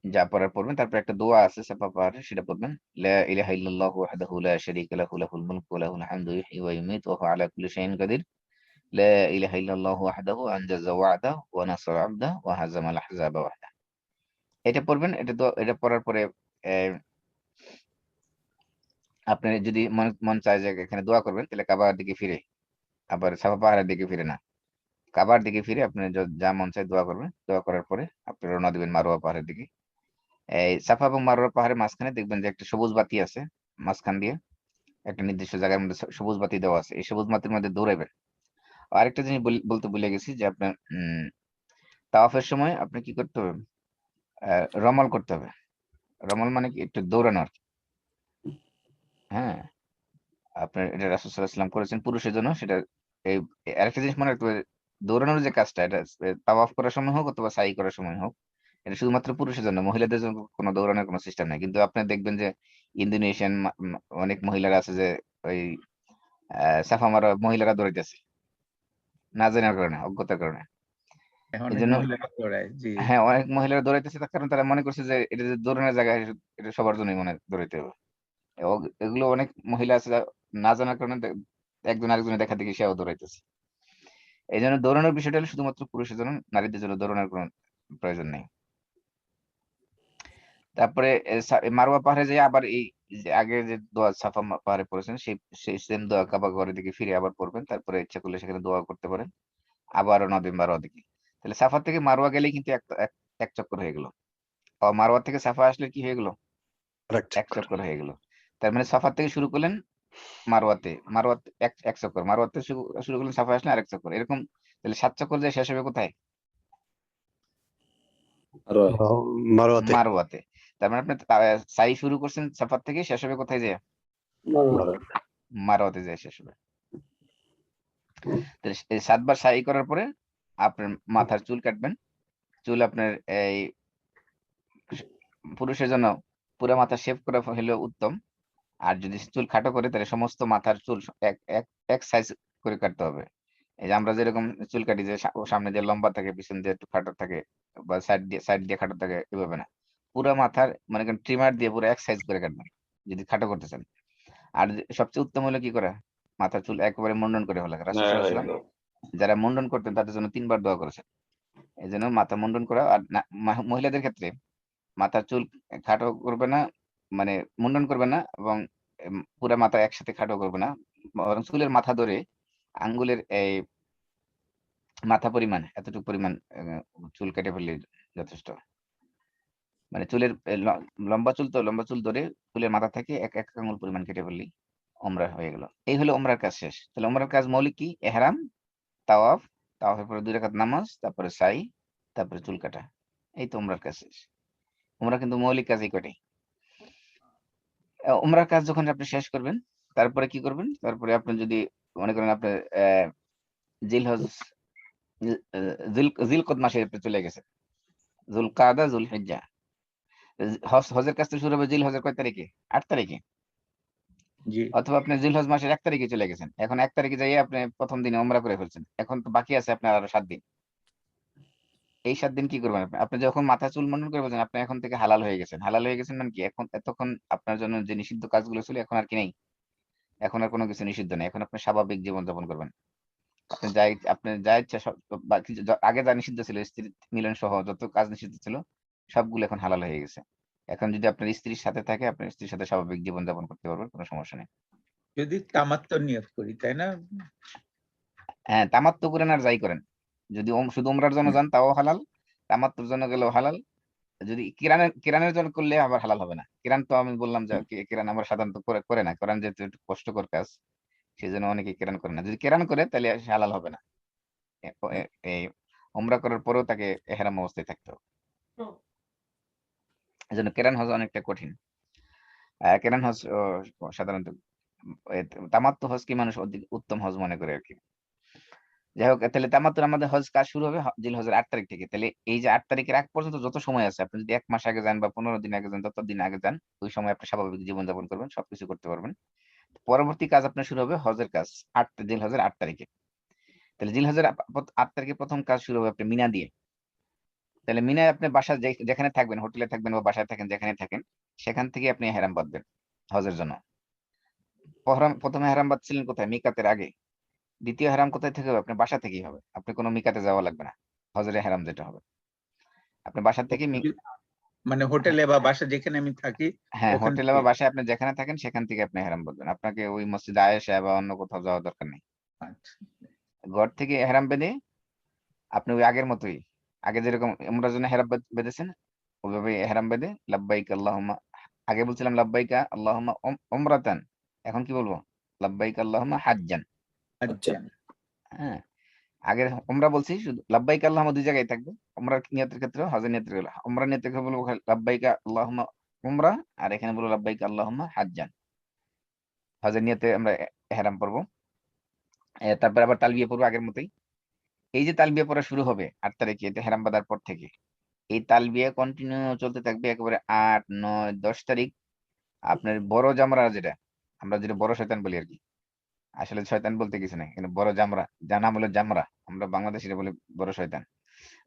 যা পড়ার পড়বেন। তারপর একটা দোয়া আছে সাফা পাহাড়ে, সেটা পড়বেন, লা ইলাহা ইল্লাল্লাহু ওয়াহদাহু লা শারীকা লাহু লাহুল মুলকু ওয়া লাহুল হামদু ইহয়ি ওয়া ইউমীতু ওয়া হুয়া আলা কুল্লি শাইইন কাদির, লা ইলাহা ইল্লাল্লাহু ওয়াহদাহু আনজাযা ওয়া'দাহু ওয়া নাসারা 'আবদাহু ওয়া হাযামাল আহজাবা ওয়াহদাহু। এটা পড়বেন। এটা পড়ার পরে আপনি যদি মন চায় যে এখানে দোয়া করবেন, তাহলে কাবার দিকে ফিরে, আবার সাফা পাহাড়ের দিকে ফিরে না, কাবার দিকে ফিরে আপনি যা মন চায় দোয়া করবেন। দোয়া করার পরে আপনি রওনা দিবেন মারোয়া পাহাড়ের দিকে। এই সাফা এবং মারোয়া পাহাড়ের মাঝখানে দেখবেন যে একটা সবুজ বাতি আছে, মাঝখান দিয়ে একটা নির্দিষ্ট জায়গার মধ্যে সবুজ বাতি দেওয়া আছে, এই সবুজ বাতির মধ্যে দৌড়াবেন। আরেকটা জিনিস বলতে ভুলে গেছি যে আপনার তাওয়াফের সময় আপনি কি করতে হবে, রমল করতে হবে। রমল মানে কি, একটু দৌড়ানো আর কি। হ্যাঁ, আপনার এটা রাসূল সাল্লাল্লাহু আলাইহি ওয়াসাল্লাম করেছেন পুরুষের জন্য। সেটা এই আরেকটা জিনিস মনে রাখতে হবে, দৌড়ানোর যে কাজটা, এটা তাওয়াফ করার সময় হোক অথবা সাই করার সময় হোক, এটা শুধুমাত্র পুরুষের জন্য, মহিলাদের জন্য কোনো দৌড়ানোর কোনো সিস্টেম নাই। কিন্তু আপনি দেখবেন যে ইন্দোনেশিয়ান অনেক মহিলারা আছে যে ওই সাফা মারা মহিলারা দৌড়াইতেছে না জানার কারণে, অজ্ঞতার কারণে। এই জন্য হ্যাঁ, অনেক মহিলারা দৌড়াইতেছে তার কারণ তারা মনে করছে যে এটা যে দৌড়ানোর জায়গা, এটা সবার জন্যই মনে দৌড়াইতে হবে। এগুলো অনেক মহিলা আছে না জানার কারণে একজন আরেকজনের দেখা দেখি সেও দৌড়াইতেছে। এই জন্য দৌড়ানোর বিষয়টা হলো শুধুমাত্র পুরুষের জন্য, নারীদের জন্য দৌড়ানোর কোনো প্রয়োজন নেই। তারপরে মারওয়া পাহাড়ে যে আবার এই যে আগে যে দোয়া সাফা পাহাড়ে পড়েছেন সেই সেম দোয়া কাবা ঘরের দিকে ফিরে আবার পড়বেন। তারপরে ইচ্ছা করলে সেখানে দোয়া করতে পারেন, আবার নদী মারওয়া দিকে। তাহলে সাফা থেকে মারওয়া গেলেই কিন্তু এক চক্কর হয়ে গেল। মারওয়া থেকে সাফা আসলে কি হয়ে গেল, এক চক্কর হয়ে গেল। তার মানে সাফা থেকে শুরু করলেন মারওয়াতে এক চক্কর, মারওয়াতে শুরু করলেন সাফা আসলে আরেক চক্কর, এরকম। তাহলে 7 চক্কর যে শেষ হবে কোথায়, আর মারোয়াতে। মারওয়াতে। তার মানে আপনি সাই শুরু করছেন সাফার থেকে, শেষ হবে কোথায় যায়? মারওয়াতে যায় শেষ হবে। তাহলে এই 7 বার সাই করার পরে আপনার মাথার চুল কাটবেন। চুল আপনার এই পুরুষের জন্য পুরো মাথা শেভ করা হলে উত্তম। আর যদি চুল খাটো করে তাহলে সমস্ত মাথার চুল এক এক এক সাইজ করে কাটতে হবে। এই যে আমরা যেরকম চুল কাটি যে সামনে দিয়ে লম্বা থাকে, পিছন দিয়ে একটু খাটো থাকে, বা সাইড দিয়ে খাটো থাকে, এভাবে না। পুরো মাথার মানে ট্রিমার দিয়ে পুরো এক সাইজ করে কাটবেন যদি খাটো করতে চান। আর সবচেয়ে উত্তম হলো কি করা, মাথার চুল একেবারে মুন্ডন করে ফেলা। রাসূল সাল্লাল্লাহু আলাইহি ওয়াসাল্লাম যারা মুন্ডন করতেন তাদের জন্য 3 বার দোয়া করেছেন। এই জন্য মাথা মুন্ডন করা। আর মহিলাদের ক্ষেত্রে মাথার চুল খাটো করবে না, মানে মুন্ডন করবে না, এবং পুরা মাথা একসাথে খাটো করবে না, বরং চুলের মাথা ধরে আঙ্গুলের এই মাথা পরিমাণ এতটুকু পরিমাণ চুল কেটে ফেললে যথেষ্ট। মানে চুলের লম্বা চুল, তো লম্বা চুল ধরে চুলের মাথা থেকে এক এক আঙ্গুল পরিমাণ কেটে ফেললেই ওমরা হয়ে গেল। এই হলো ওমরার কাজ শেষ। তাহলে ওমরার কাজ মৌলিক কি? এহরাম, তাওয়াফ, তাওয়াফের পরে 2 রাকাত নামাজ, তারপরে সাই, তারপরে চুল কাটা। এই তো ওমরার কাজ শেষ। ওমরা কিন্তু মৌলিক কাজ এই কটাই। উমরার কাজ যখন আপনি শেষ করবেন, তারপরে কি করবেন? তারপরে আপনি যদি মনে করেন আপনার জিলহজ জিলকদ মাসে আপনি চলে গেছেন, জুলকাদা জুলহিজ্জা। হজের কাজ তো শুরু হবে জিলহজের কয় তারিখে? 8 তারিখে। জি। অথবা আপনি জিলহজ মাসের 1 তারিখে চলে গেছেন, এখন 1 তারিখে যাই আপনি প্রথম দিনে উমরা করে ফেলছেন, এখন তো বাকি আছে আপনার আরো 7 দিন। এই 7 দিন কি করবেন? আপনি যখন মাথা চুল মুন্ডন করে ফেলছেন, আপনি এখন থেকে হালাল হয়ে গেছেন। হালাল হয়ে গেছেন মানে কি, এখন এতক্ষণ আপনার জন্য যে নিষিদ্ধ কাজগুলো ছিল এখন আর কি নেই। এখন আর কোনো কিছু নিষিদ্ধ নেই, এখন আপনি স্বাভাবিক জীবন যাপন করবেন। আপনি যা ইচ্ছা সব, আগে যা নিষিদ্ধ ছিল, স্ত্রী মিলন সহ যত কাজ নিষিদ্ধ ছিল সবগুলো এখন হালাল হয়ে গেছে। এখন যদি আপনার স্ত্রীর সাথে থাকে, আপনার স্ত্রীর সাথে স্বাভাবিক জীবন যাপন করতে পারবেন, কোনো সমস্যা নেই। যদি তামাত্ম নিয়ত করি, তাই না? হ্যাঁ, তামাত্তু করেন আর যাই করেন, যদি শুধু উমরার জন্য যান তাও হালাল, তামাত্তুর জন্য গেলেও হালাল। যদি কিরানের জন্য করলে আবার হালাল হবে না। কিরান তো আমি বললাম যে কিরান আমরা সাধারণত করে না, কিরান যেহেতু একটু কষ্টকর কাজ, সেই জন্য অনেকে কিরান করে না। যদি কিরান করে তাহলে সে হালাল হবে না। এই উমরা করার পরেও তাকে এহরাম অবস্থায় থাকতে হবে। এজন্য কেরান হজ অনেকটা কঠিন। কেরান হজ সাধারণত তামাত্তু হজ কি মানুষ উত্তম হজ মনে করে আর কি। যাই হোক, তাহলে তামাত্তুর আমাদের হজ কাজ শুরু হবে জিলহজের 8 তারিখ থেকে। তাহলে এই যে 8 তারিখের আগ পর্যন্ত যত সময় আছে, আপনি যদি 1 মাস আগে যান বা 15 দিন আগে যান, তত দিন আগে যান, ওই সময় আপনি স্বাভাবিক জীবনযাপন করবেন, সবকিছু করতে পারবেন। পরবর্তী কাজ আপনার শুরু হবে হজের কাজ জিলহজের 8 তারিখে। তাহলে জিলহজের 8 তারিখে প্রথম কাজ শুরু হবে আপনি মিনা দিয়ে। তাহলে মিনায় আপনি বাসা যেখানে থাকবেন, হোটেলে থাকবেন বা বাসায় থাকেন, যেখানে থাকেন, সেখান থেকে আপনি হেরাম বাঁধবেন হজের জন্য। প্রথমে হেরাম বাঁধছিলেন কোথায়? মিকাতের আগে। দ্বিতীয় হেরাম কোথায় থেকে হবে? আপনার বাসা থেকেই হবে, আপনি কোনো মিকাতে যাওয়া লাগবে না। হজরের হেরাম যেটা হবে আপনি বাসা থেকে মানে হোটেলে বা বাসা যেখানে আমি থাকি, হ্যাঁ, ওখান হোটেলে থেকে। বা বাসায় আপনি যেখানে থাকেন সেখান থেকে আপনি হেরাম বাঁধবেন। আপনাকে ওই মসজিদে আয়েশা বা অন্য কোথাও যাওয়ার দরকার নেই। আচ্ছা। ঘর থেকে হেরাম বেঁধে আপনি ওই আগের মতোই, আগে যেরকম উমরার জন্য হেরাম বেঁধেছেন, ওইভাবে হেরাম বেঁধে লাব্বাইক আল্লাহুম্মা, আগে বলছিলাম লাব্বাইকা আল্লাহুম্মা উমরাতান, এখন কি বলবো? লাব্বাইক আল্লাহুম্মা হাজ্জান। আচ্ছা। হ্যাঁ, আগে উমরা বলছি, শুধু লাব্বাইক আল্লাহুম্মা 2 জায়গায় থাকবে। উমরার নিয়তের ক্ষেত্রে, হজের নিয়তের ক্ষেত্রে। উমরা নিয়তের ক্ষেত্রে বলবো লাব্বাইকা আল্লাহুম্মা উমরা, আর এখানে বলবো লাব্বাইক আল্লাহুম্মা হাজ্জান। হজের নিয়তে আমরা ইহরাম পরবো, তারপর আবার তালবিয়া পড়বো আগের মতোই। এই যে তালবিয়া পড়া শুরু হবে 8 তারিখে, এটা ইহরাম বাঁধার পর থেকে, এই তালবিয়া কন্টিনিউ চলতে থাকবে একেবারে 8, 9, 10 তারিখ। আপনার বড় জামরা, যেটা বড় শয়তান বলি আর কি, আসলে শয়তান বলতে কিছু নেই, কিন্তু বড় জামরা, যার নাম হলো জামরা, আমরা বাংলাদেশিরা বলি বড় শয়তান।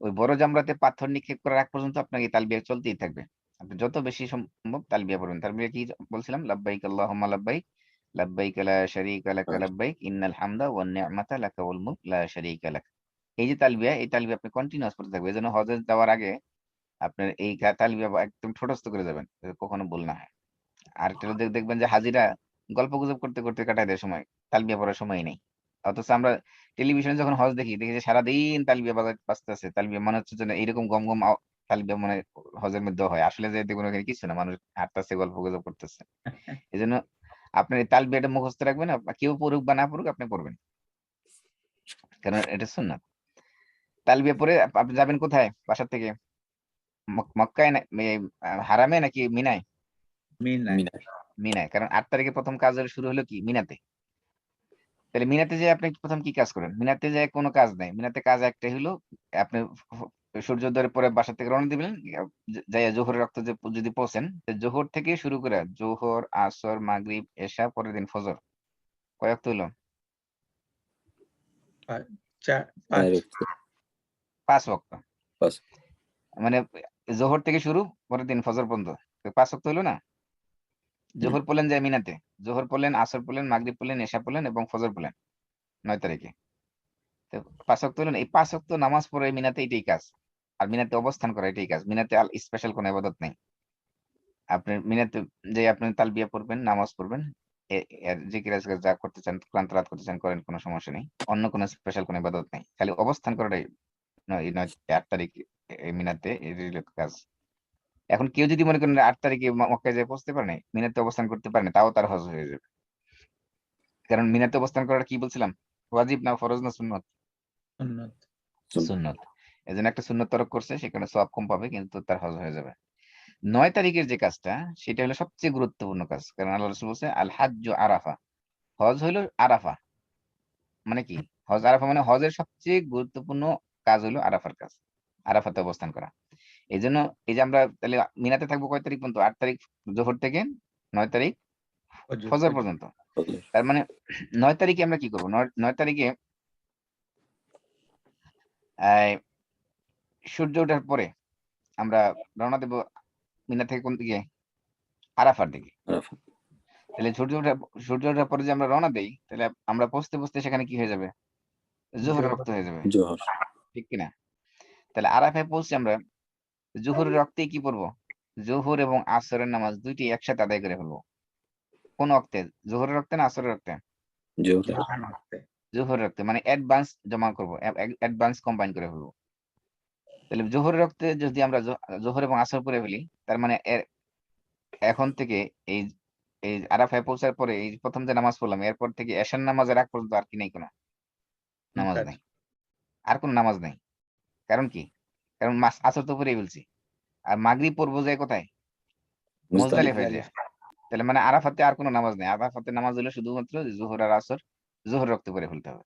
ওই বড় জামরাতে পাথর নিক্ষেপ করার আগ পর্যন্ত আপনাকে তালবিয়া চলতেই থাকবে। আপনি যত বেশি সম্ভব তালবিয়া পড়বেন। তালবিয়া কি বলছিলাম? লাব্বাইক আল্লাহুম্মা লাব্বাইক, লাব্বাইক লা শারীকা লাক লাব্বাইক, ইন্নাল হামদা ওয়ান নি'মাতা লাকা ওয়াল মুলক লা শারীকা লাক। এই যে তালবিয়া, এই তালবিয়া আপনি কন্টিনিউয়াস করতে থাকবেন। এজন্য হজে যাওয়ার আগে আপনার এই তালবিয়া একদম ঠোঁটস্থ করে যাবেন, কখনো ভুল না হয়। আর একটা দেখবেন যে হাজিরা গল্প গুজব করতে করতে কাটায় দেয় সময়, তালবিয়া পড়ার সময় নেই। অথচ আমরা টেলিভিশনে যখন হজ দেখি যে সারাদিন তালবিয়া বাজতেছে, তালবিয়া মনে হচ্ছে যেন এইরকম গম গম তালবিয়া মনে হয় হজের মধ্যে হয়, আসলে যে দেখুন ওখানে কিছু না, মানুষ হাঁটতেছে, গল্প গুজব করতেছে। এই জন্য আপনার এই তালবিয়াটা মুখস্থ রাখবেন, কেউ পড়ুক বা না পড়ুক আপনি পড়বেন, কারণ এটা সুন্নাত। তালবিয়া পরে আপনি যাবেন কোথায়? বাসা থেকে মক্কায় না হারামে নাকি মিনায়? মিনায়। মিনায়। মিনায়, কারণ 8 তারিখে প্রথম কাজ শুরু হলো কি মিনাতে। তাহলে মিনাতে যে আপনি প্রথম কি কাজ করেন? মিনাতে যে কোনো কাজ নাই, মিনাতে কাজ একটাই হলো আপনি সূর্যোদয়ের পরে বাসা থেকে রওনা দিবেন, যাই জোহরের রক্ত যে যদি পৌঁছেন, জোহর থেকে শুরু করে জোহর, আসর, মাগরিব, এশা, পরের দিন ফজর, কয় ওয়াক্ত হলো? 5 ডাইরেক্ট 5 ওয়াক্ত। 5 মানে জোহর থেকে শুরু, পরের দিন ফজর পর্যন্ত 5 ওয়াক্ত হলো না? জোহর পড়লেন যায় মিনাতে, জোহর পড়লেন, আসর পড়লেন, মাগরিব পড়লেন, এশা পড়লেন এবং ফজর পড়লেন 9 তারিখে। তো 5 ওয়াক্ত হলো না? এই 5 ওয়াক্ত নামাজ পড়ে মিনাতে এটাই কাজ। আর মিনাতে অবস্থান করা এটাই কাজ। মিনাতে স্পেশাল কোনো ইবাদত নাই। আপনি মিনাতে যে আপনি তালবিয়া পড়বেন, নামাজ পড়বেন, এর জিকির আজকার যা করতে চান, কোরআন তেলাওয়াত করতে চান করেন, কোনো সমস্যা নেই। অন্য কোনো স্পেশাল কোনো ইবাদত নাই। খালি অবস্থান করাটাই 8 তারিখ এই মিনাতে এর কাজ। এখন কেউ যদি মনে করেন 8 তারিখে মক্কায় যেয়ে পৌঁছতে পারে নাই, মিনাতে অবস্থান করতে পারে না, তাও তার হজ হয়ে যাবে। কারণ মিনাতে অবস্থান করাটা কি বলছিলাম? ওয়াজিব না ফরজ না সুন্নত? সুন্নত। সুন্নত। এজন্য একটা সুন্নত তরক করছে, সেখানে সওয়াব কম পাবে, কিন্তু তার হজ হয়ে যাবে। 9 তারিখের যে কাজটা, সেটা হলো সবচেয়ে গুরুত্বপূর্ণ কাজ। কারণ আল্লাহ রাসূল বলছে আল হাজ্জু আরাফা। হজ হলো আরাফা। মানে কি? হজ আরাফা মানে হজের সবচেয়ে গুরুত্বপূর্ণ কাজ হলো আরাফার কাজ। আরাফাতে অবস্থান করা। এইজন্য এই যে আমরা তাহলে মিনাতে থাকবো কয় তারিখ পর্যন্ত? 8 তারিখ জোহর থেকে 9 তারিখ ফজর পর্যন্ত। তার মানে 9 তারিখে আমরা কি করবো? 9 তারিখে সূর্য ওঠার পরে আমরা রওনা দেব মিনা থেকে কোন দিকে? আরাফার দিকে। আরাফাত। তাহলে সূর্য ওঠার পরে যে আমরা রওনা দেই, তাহলে আমরা পৌঁছতে পৌঁছতে সেখানে কি হয়ে যাবে? জোহরের রক্ত হয়ে যাবে, জোহর। ঠিক কিনা? তাহলে আরাফায় পৌঁছে আমরা জোহরের রক্তেই কি পড়বো? জোহর এবং আসরের নামাজ দুইটি একসাথে আদায় করে ফেলবো। কোন রক্তে? জোহরের রক্তে না আসরের রক্তে? জোহর। জোহরের রক্তে, মানে অ্যাডভান্স জমা করবো, অ্যাডভান্স কম্বাইন করে ফেলবো। তাহলে জোহরের রক্তে যদি আমরা জোহর এবং আসর পড়ে ফেলি, তার মানে এখন থেকে এই এই আরাফায় পৌঁছার পরে এই প্রথম যে নামাজ পড়লাম, এরপর থেকে এশার নামাজের আগ পর্যন্ত আর কি নেই, কোনো নামাজ নেই, আর কোন নামাজ নেই। কারণ কি? কারণ আসর তো পড়ে ফেলছি। আর মাগরিব পড়বো যায় কোথায়? মুজদালিফায় যায়। তাহলে মানে আরাফাতে আর কোনো নামাজ নেই। আরাফাতে নামাজ হলো শুধুমাত্র জোহর আর আসর, জোহর রক্ত পড়ে ফেলতে হবে।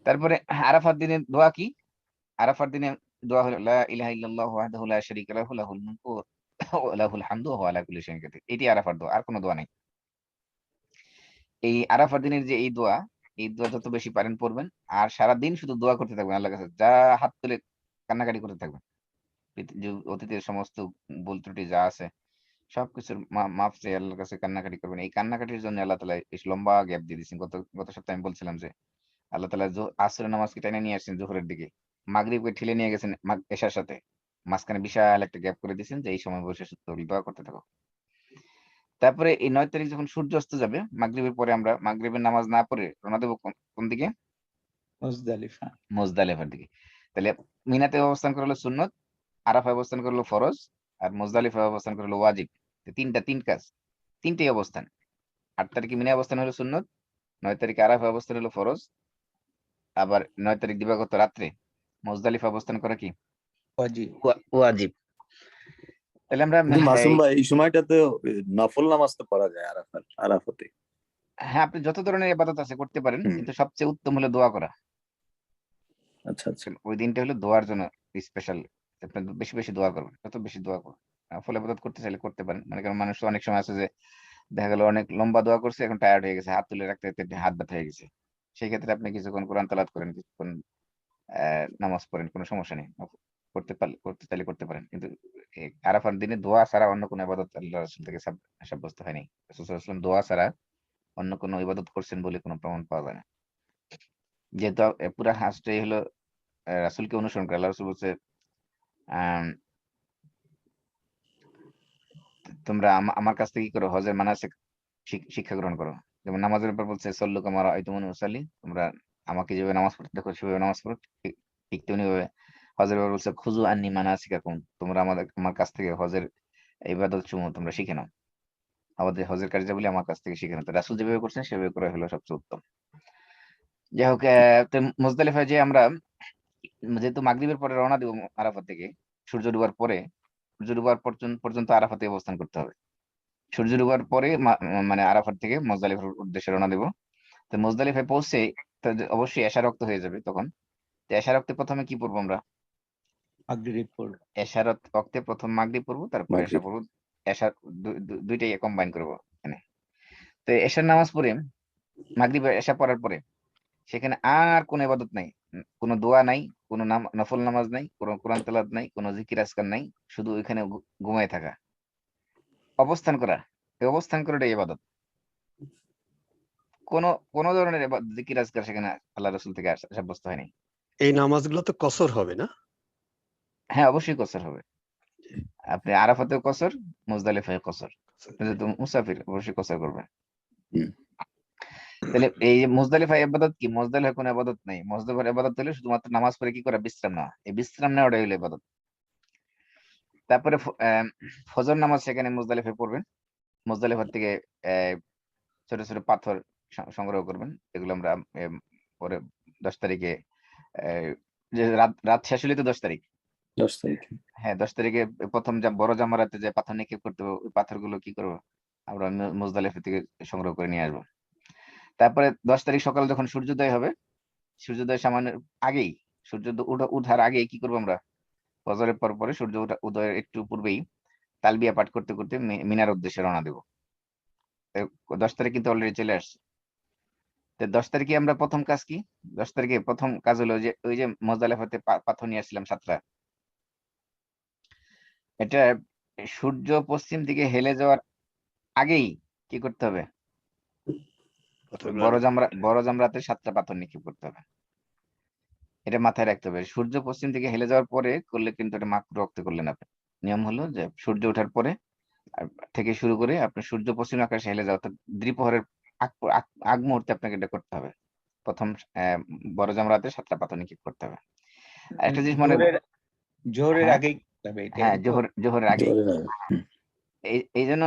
তারপরে আরাফার দিনে দোয়া কি? আরাফার দিনে দোয়া হলো লা ইলাহা ইল্লাল্লাহু ওয়াহদাহু লা শারীকা লাহু লাহুল মুলকু ওয়া লাহুল হামদু ওয়া হুয়া আলা কুল্লি শাইইন কাদির। এটি আরাফার দোয়া, আর কোনো দোয়া নেই। এই আরাফার দিনের যে এই দোয়া যত বেশি পারেন পড়বেন। আর সারাদিন শুধু দোয়া করতে থাকবেন আল্লাহর কাছে, যা হাত তুলে কান্নাকাটি করতে থাকবেন। যে অতীতের সমস্ত ভুল ত্রুটি যা আছে সবকিছুর মাফ চেয়ে আল্লাহর কাছে কান্নাকাটি করবেন। এই কান্নাকাটির জন্য আল্লাহ তাআলা বেশ লম্বা গ্যাপ দিয়ে দিয়েছেন। গত সপ্তাহে আমি বলছিলাম যে আল্লাহ তাআলা আসরের নামাজকে টেনে নিয়ে আসছেন জোহরের দিকে, মাগরিবকে ঠেলে নিয়ে গেছেন এশার সাথে, মাঝখানে বিশাল একটা গ্যাপ করে দিয়েছেন যে এই সময় বসে শুধু দোয়া করতে থাকো। তারপরে এই 9 তারিখ যখন সূর্য অস্ত যাবে, মাগরিবের পরে আমরা মাগরিবের নামাজ না পড়ে রওনা দেবো কোন দিকে? মুজদালিফা। মুজদালিফার দিকে। তাহলে মিনাতে অবস্থান করা হলো সুন্নত, আরাফায় অবস্থান করলো ফরজ, আর মুজদালিফায় অবস্থান করলো ওয়াজিব। তিন কাজ, তিনটেই অবস্থান। 8 তারিখে মিনায় অবস্থান হলো সুন্নত, 9 তারিখে আরাফায় অবস্থান হলো ফরজ, আবার 9 তারিখ দিবাগত রাত্রে মুজদালিফা অবস্থান করা কি? ওয়াজিব। ওয়াজিব। তাহলে আমরা কিন্তু মাসুম ভাই এই সময়টাতে নফল নামাজ তো পড়া যায় আরাফাতে। হ্যাঁ, আপনি যত ধরনের ইবাদত আছে করতে পারেন, কিন্তু সবচেয়ে উত্তম হলো দোয়া করা। আচ্ছা আচ্ছা। ওই দিনটা হলো দোয়ার জন্য স্পেশাল। আপনি বেশি বেশি দোয়া করবেন, যত বেশি দোয়া করবেন। ফলে ইবাদত করতে চাইলে করতে পারেন। মানে কারণ মানুষ অনেক সময় আছে যে দেখা গেল অনেক লম্বা দোয়া করছে, এখন টায়ার্ড হয়ে গেছে, হাত তুলে রাখতে রাখতে হাত ব্যথা হয়ে গেছে। সেই ক্ষেত্রে আপনি কিছুক্ষণ কোরআন তেলাওয়াত করেন, কিছুক্ষণ নামাজ পড়েন, কোনো সমস্যা নেই। করতে চাইলে করতে পারেন। কিন্তু আরাফার দিনে দোয়া ছাড়া অন্য কোনো ইবাদত আল্লাহ রাসূল থেকে সাব্যস্ত হয়নি। রাসূল সাল্লাল্লাহু আলাইহি ওয়াসাল্লাম দোয়া ছাড়া অন্য কোনো ইবাদত করছেন বলে কোনো প্রমাণ পাওয়া যায় না। যেহেতু পুরা হাজটাই হলো রাসূলকে অনুসরণ করে। আল্লাহ রাসূল বলছে তোমরা আমার কাছ থেকে কি করো? হজের মানাসিক শিক্ষা গ্রহণ করো। যেমন নামাজের উপর বলছে সল্লু কামা রাআইতুমুনি উসাল্লি, তোমরা আমাকে যেভাবে নামাজ পড়তে দেখো সেভাবে নামাজ পড়ো। ঠিক তেমনি ভাবে হজের ব্যাপারে বলছে খুযু আন্নী মানাসিকাকুম, তোমরা আমার কাছ থেকে হজের ইবাদত সমূহ তোমরা শিখে নাও। আমাদের হজের কার্যাবলী আমার কাছ থেকে শিখে নাও। তো রাসূল যেভাবে করছেন সেভাবে করা হলো সবচেয়ে উত্তম। যাই হোক, তো মুজদালিফায় যে আমরা যেহেতু মাগরিবের পরে রওনা দিব আরাফাত থেকে, সূর্য ডুবার পরে, সূর্য ডুবার পর্যন্ত আরাফাতে অবস্থান করতে হবে। সূর্য ডুবার পরে মানে আরাফাত থেকে মুজদালিফার উদ্দেশ্যে রওনা দেব। তো মুজদালিফায় পৌঁছে তো অবশ্যই এশা রক্ত হয়ে যাবে তখন। তো এশা রক্তে প্রথমে কি পড়বো আমরা? মাগরিব পড়ব। এশা রক্তে প্রথম মাগরিব পড়বো, তারপরে এশা মাগরিব। পড়বো। এশা দুইটাই কম্বাইন করবো এখানে। তো এশার নামাজ পড়ে মাগরিব এশা পড়ার পরে সেখানে আর কোনো ইবাদত নাই, কোনো দোয়া নাই, কোনো নফল নামাজ নাই, কোনো কোরআন তেলাওয়াত নাই, কোনো জিকির আজকার নাই, শুধু ওইখানে ঘুমায় থাকা, অবস্থান করা। এই অবস্থান করাটাই ইবাদত। কোনো ধরনের জিকির আজকার সেখানে আল্লাহ রাসূল থেকে সাব্যস্ত হয়নি। এই নামাজগুলো তো কসর হবে না? হ্যাঁ, অবশ্যই কসর হবে। আপনি আরাফাতেও কসর, মুজদালিফায় কসর। আপনি যেহেতু মুসাফির, অবশ্যই কসর করবেন। হুম। তাহলে এই যে মুজদালিফায় ইবাদত কি? মুজদালিফায় কোনো ইবাদত নাই। মুজদালিফার ইবাদত হলো শুধুমাত্র নামাজ পড়ে কি করা? বিশ্রাম নেওয়া। এই বিশ্রাম নেওয়াটাই হলো ইবাদত। তারপরে ফজর নামাজ সেখানে মুজদালিফায় পড়বেন। মুজদালিফার থেকে ছোট ছোট পাথর সংগ্রহ করবেন। এগুলো আমরা পরে 10 তারিখে যে রাত শেষ হলে তো 10 তারিখ। 10 তারিখে। হ্যাঁ, 10 তারিখে প্রথম বড় জামারাতে যে পাথর নিক্ষেপ করতে হবে, ওই পাথরগুলো কি করবো? আমরা মুজদালিফা থেকে সংগ্রহ করে নিয়ে আসবো। তারপরে 10 তারিখ সকালে যখন সূর্যোদয় হবে, সূর্যোদয় সামান্য আগেই, সূর্য উঠার আগেই কি করবো আমরা? ফজরের পরে সূর্য উদয়ের একটু পূর্বেই তালবিয়া পাঠ করতে করতে মিনার উদ্দেশ্যে রওনা দেবো। 10 তারিখ কিন্তু অলরেডি চলে আসছে। তো 10 তারিখে আমরা প্রথম কাজ কি? 10 তারিখে প্রথম কাজ হলো যে ওই যে মুজদালিফাতে পাথর নিয়ে আসছিলাম 7টা, এটা সূর্য পশ্চিম দিকে হেলে যাওয়ার আগেই কি করতে হবে? পাথরগুলো বড় জামরাতে 7টা পাথর নিক্ষেপ করতে হবে। এটা মাথায় রাখতে হবে। সূর্য পশ্চিম দিকে হেলে যাওয়ার পরে করলে কিন্তু এটা মাকরুহ রক্তে করলেন আপনি। নিয়ম হলো যে সূর্য ওঠার পরে থেকে শুরু করে আপনি সূর্য পশ্চিম আকাশে হেলে যাওয়া, অর্থাৎ দ্বিপ্রহরের আগ মুহূর্তে আপনাকে এটা করতে হবে। প্রথম বড় জামরাতে 7টা পাথর নিক্ষেপ করতে হবে। একটা জিনিস মনে, জোহরের হ্যাঁ আগেই করতে হবে এটা, হ্যাঁ, এই তো? জোহরের আগে। জোরে লাগে। এই জন্য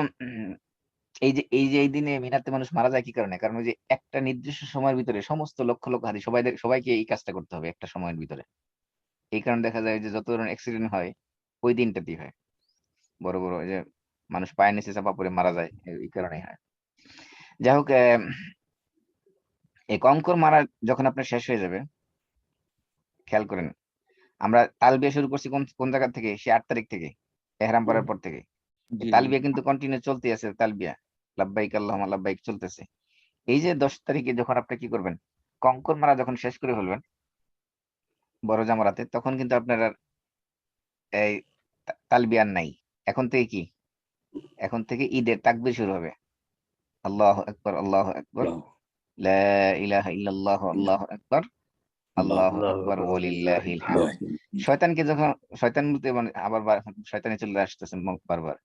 এই যে এই দিনে মিনাতে মানুষ মারা যায় কি কারণে? কারণ ওই যে একটা নির্দিষ্ট সময়ের ভিতরে সমস্ত লক্ষ লক্ষ হাদী সবাইকে এই কাজটা করতে হবে একটা সময়ের ভিতরে। এই কারণে দেখা যায় যে যত ধরনের অ্যাক্সিডেন্ট হয় ওই দিনটাতেই হয়। বড় বড় যে মানুষ পায়ের নিচে চাপা পড়ে মারা যায়, এই কারণেই হয়। যাই হোক, এই কঙ্কর মারা যখন আপনার শেষ হয়ে যাবে, খেয়াল করেন আমরা তালবিয়া শুরু করছি কোন কোন জায়গা থেকে? সে 8 তারিখ থেকে, এহরাম পরার পর থেকে। জি, জি। তালবিয়া কিন্তু কন্টিনিউ চলতে আছে, তালবিয়া লাব্বাইক আল্লাহুম্মা লাব্বাইক চলতেছে। এই যে 10 তারিখে যখন আপনি কি করবেন? কঙ্কর মারা যখন শেষ করে ফেলবেন বড় জামারাতে, তখন কিন্তু আপনার আর এই তালবিয়া নাই। এখন থেকে কি? এখন থেকে ঈদের তাকবীর শুরু হবে। আল্লাহু আকবার, আল্লাহু আকবার, আল্লাহ, লা ইলাহা ইল্লাল্লাহু, আল্লাহু আকবার, আল্লাহ, আল্লাহু আল্লাহু আকবার, আকবার, ওয়ালিল্লাহিল হামদ। আল্লাহ। শয়তানকে যখন, শয়তান বলতে মানে আবার শয়তানি চলে আসতেছে বারবার।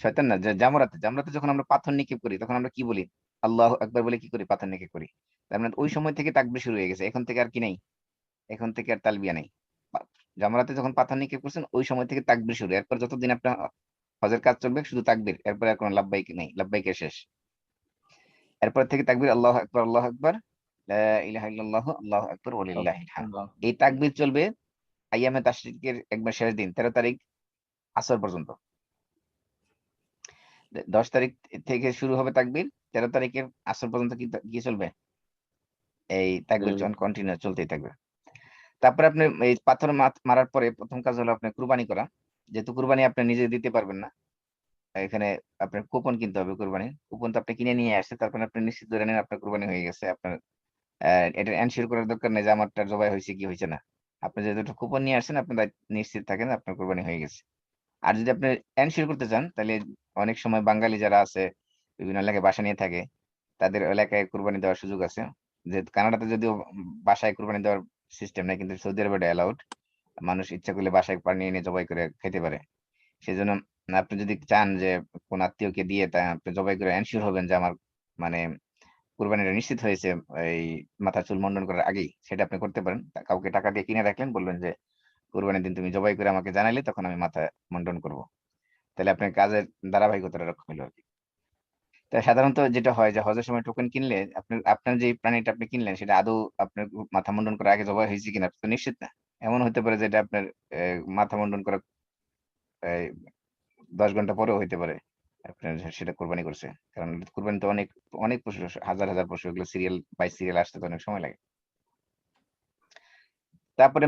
শয়তান না, জামরাতে যখন আমরা পাথর নিক্ষেপ করি তখন আমরা কি বলি? আল্লাহু আকবার বলে কি করি? পাথর নিক্ষেপ করি। তার মানে ওই সময় থেকে তাকবীর শুরু হয়ে গেছে। এখন থেকে আর কি নেই? এখন থেকে আর তালবিয়া নেই। জামরাতে যখন পাথর নিক্ষেপ করছেন ওই সময় থেকে তাকবীর শুরু। এরপর যতদিন আপনার হজের কাজ চলবে শুধু তাকবীর, এরপর আর কোনো লাব্বাইক নেই, লাব্বাইকে শেষ। এরপর থেকে তাকবীর, আল্লাহু আকবার, আল্লাহু আকবার, লা ইলাহা ইল্লাল্লাহু, আল্লাহু আকবার, ওয়ালিল্লাহিল হামদ। আল্লাহ। এই তাকবীর চলবে আইয়ামে তাশরিকের একবার শেষ দিন 13 তারিখ আসর পর্যন্ত। 10 তারিখ থেকে শুরু হবে তাকবীর, 13 তারিখের আসর পর্যন্ত কি চলবে? এই তাকবীর কন্টিনিউ চলতেই থাকবে। তারপরে আপনি এই পাথর মারার পরে প্রথম কাজ হলো আপনার কুরবানি করা। যেহেতু কুরবানি আপনি নিজে দিতে পারবেন না, এখানে আপনার কুপন কিনতে হবে কুরবানির। কুপন তো আপনি কিনে নিয়ে আসছে, তারপরে আপনি নিশ্চিত ধরে নেন আপনার কুরবানি হয়ে গেছে। আপনার এটা এনশিওর করার দরকার নেই যে আমারটা জবাই হয়েছে কি হয়েছে না। আপনি যেহেতু একটা কুপন নিয়ে আসছেন, আপনি নিশ্চিত থাকেন আপনার কুরবানি হয়ে গেছে। আর যদি আপনি এনশিওর করতে চান, তাহলে অনেক সময় বাঙালি যারা আছে বিভিন্ন এলাকায় বাসা নিয়ে থাকে, তাদের এলাকায় কুরবানি দেওয়ার সুযোগ আছে। যে কানাডাতে যদিও বাসায় কুরবানি দেওয়ার সিস্টেম নাই, কিন্তু সৌদি আরবে অ্যালাউড। মানুষ ইচ্ছা করলে বাসায় বানিয়ে এনে জবাই করে খেতে পারে। সেজন্য আপনি যদি চান যে কোন আত্মীয়কে দিয়ে তা আপনি জবাই করে এনশিওর হবেন যে আমার মানে কুরবানিটা নিশ্চিত হয়েছে এই মাথা চুল মুন্ডন করার আগেই, সেটা আপনি করতে পারেন। কাউকে টাকা দিয়ে কিনে রাখলেন, বলবেন যে কুরবানির দিন তুমি জবাই করে আমাকে জানাইলে তখন আমি মাথা মুন্ডন করব। তাহলে আপনার কাজের ধারাবাহিকতাটা রক্ষা হলো আরকি। তা সাধারণত যেটা হয় যে হজের সময় টোকেন কিনলে আপনার যে প্রাণীটা আপনি কিনলেন সেটা আদৌ আপনার মাথা মুন্ডন করার আগে জবাই হয়েছে কিনা আপনি তো নিশ্চিত না। এমন হতে পারে যে এটা আপনার মাথা মুন্ডন করা 10 ঘন্টা পরেও হইতে পারে আপনার সেটা কোরবানি করছে, কারণ কোরবানি তো অনেক অনেক পশু, হাজার হাজার পশু, এগুলো সিরিয়াল বাই সিরিয়াল আসতে তো অনেক সময় লাগে। তারপরে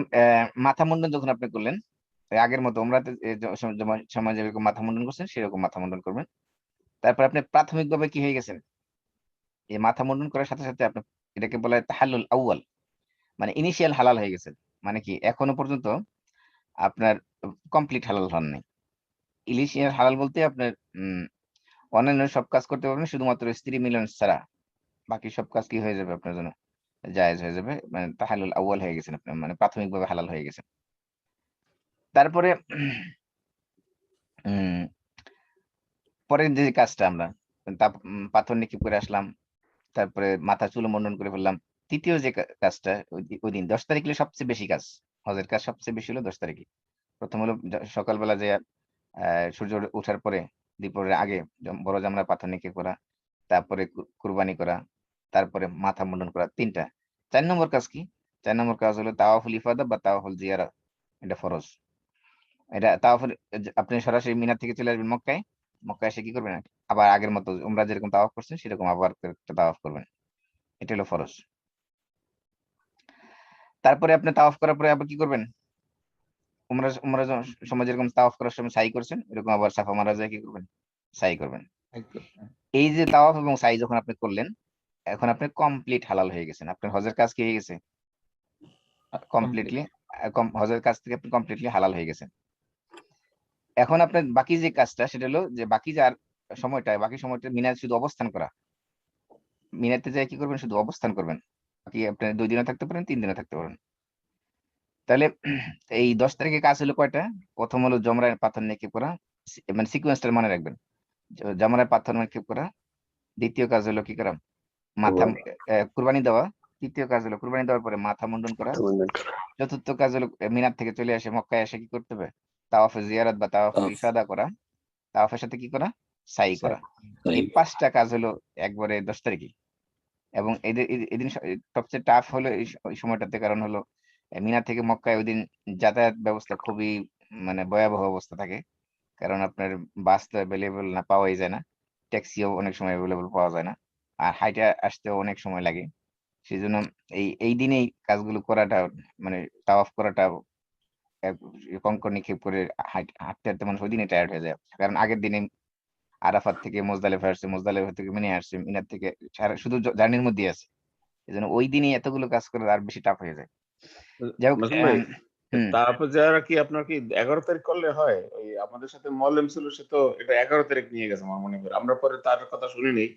মাথা মুন্ডন যখন আপনি করলেন, আগের মতো ওমরাতে সময় যেরকম মাথা মুন্ডন করছেন সেরকম মাথা মুন্ডন করবেন। তারপর আপনি প্রাথমিকভাবে কি হয়ে গেছেন, এই মাথা মুন্ডন করার সাথে সাথে আপনি, এটাকে বলা হয় তাহাল্লুল আউয়াল, মানে ইনিশিয়াল হালাল হয়ে গেছেন। মানে কি এখনো পর্যন্ত আপনার কমপ্লিট হালাল হন নাই। ইনিশিয়াল হালাল বলতে আপনার অন্যান্য সব কাজ করতে পারবেন, শুধুমাত্র স্ত্রী মিলন ছাড়া বাকি সব কাজ কি হয়ে যাবে আপনার জন্য, জায়েজ হয়ে যাবে, মানে তাহাল্লুল আউয়াল হয়ে গেছেন আপনি, মানে প্রাথমিকভাবে হালাল হয়ে গেছেন। তারপরে উম পরের যে কাজটা আমরা পাথর নিক্ষেপ করে আসলাম, তারপরে মাথা চুল মুন্ডন করে ফেললাম। তৃতীয় যে কাজটা ওই দিন 10 তারিখ হলো সবচেয়ে বেশি কাজ, হজের কাজ সবচেয়ে বেশি হলো 10 তারিখে। প্রথম হলো সকালবেলা যে সূর্য ওঠার পরে দুপুরের আগে বড় জামরা পাথর নিক্ষেপ করা, তারপরে কুরবানি করা, তারপরে মাথা মুন্ডন করা, 3টা। 4 নম্বর কাজ কি? 4 নম্বর কাজ হলো তাওয়াফুল ইফাদা বা তাওয়াফুল জিয়ারা, এটা ফরজ। এটা তাওয়াফুল, আপনি সরাসরি মিনা থেকে চলে আসবেন মক্কায়, মক্কায় এসে কি করবেন, আবার আগের মতো উমরা যেরকম তাওয়াফ করছেন সেরকম আবার তাওয়াফ করবেন, এটা হলো ফরজ। তারপরে আপনি তাওয়াফ করার পরে আবার কি করবেন, উমরা উমরা সময় যেরকম তাওয়াফ করার সময় সাই করছেন, এরকম আবার সাফা মারা যায় কি করবেন, সাই করবেন। এই যে তাওয়াফ এবং সাই যখন আপনি করলেন, এখন আপনি কমপ্লিট হালাল হয়ে গেছেন, আপনার হজের কাজ কি হয়ে গেছে কমপ্লিটলি, হজের কাজ থেকে আপনি কমপ্লিটলি হালাল হয়ে গেছেন। এখন আপনার বাকি যে কাজটা সেটা হলো যে বাকি যে আর বাকি সময়টা মিনায় শুধু অবস্থান করা, মিনাতে যায় কি করবেন, শুধু অবস্থান করবেন। বাকি আপনি 2 দিনও থাকতে পারেন, 3 দিনও থাকতে পারেন। তাহলে এই 10 তারিখে কাজ হলো কয়টা? প্রথম হলো জমরায় পাথর নিক্ষেপ করা, মানে সিকোয়েন্সটা মনে রাখবেন, জমরায় পাথর নিক্ষেপ করা। দ্বিতীয় কাজ হলো কি করা, মাথা কুরবানি দেওয়া। তৃতীয় কাজ হলো কুরবানি দেওয়ার পরে মাথা মুন্ডন করা। চতুর্থ কাজ হলো মিনার থেকে চলে আসে মক্কায় এসে কি করতে হবে, তাওয়াফে জিয়ারত বা তাওয়াফে ইফাদা করা, তাওয়াফের সাথে কি করা, সাই করা। এই 5টা কাজ হলো একবারে 10 তারিখে। এবং এদিন সবচেয়ে টাফ হলো এই সময়টাতে, কারণ হলো মিনা থেকে মক্কায় ওইদিন যাতায়াত ব্যবস্থা খুবই মানে ভয়াবহ অবস্থা থাকে, কারণ আপনার বাস তো অ্যাভেলেবল না, পাওয়াই যায় না, ট্যাক্সিও অনেক সময় অ্যাভেলেবল পাওয়া যায় না, আর হাইটে আসতেও অনেক সময় লাগে। সেই জন্য এই দিনেই কাজগুলো করাটা, মানে তাওয়াফ করাটা, কঙ্কর নিক্ষেপ করে হাঁটতে হাঁটতে মানুষ ওই দিনে টায়ার্ড হয়ে যায়, কারণ আগের দিনে আরাফাত থেকে মুজদালিফা আসছে, মুজদালিফা থেকে মিনে আসছে, মিনার থেকে শুধু জার্নির মধ্যে আছে, এই জন্য ওই দিনই এতগুলো কাজ করে আর বেশি টাফ হয়ে যায়। যাই হোক, মাসুম ভাই, হুম, তারপর যারা কি আপনার কি 11 তারিখ করলে হয়? ওই আমাদের সাথে মোয়াল্লেম ছিল, সে তো এটা 11 তারিখ নিয়ে গেছে আমার মনে হয়। আমরা পরে তার কথা শুনি নাই।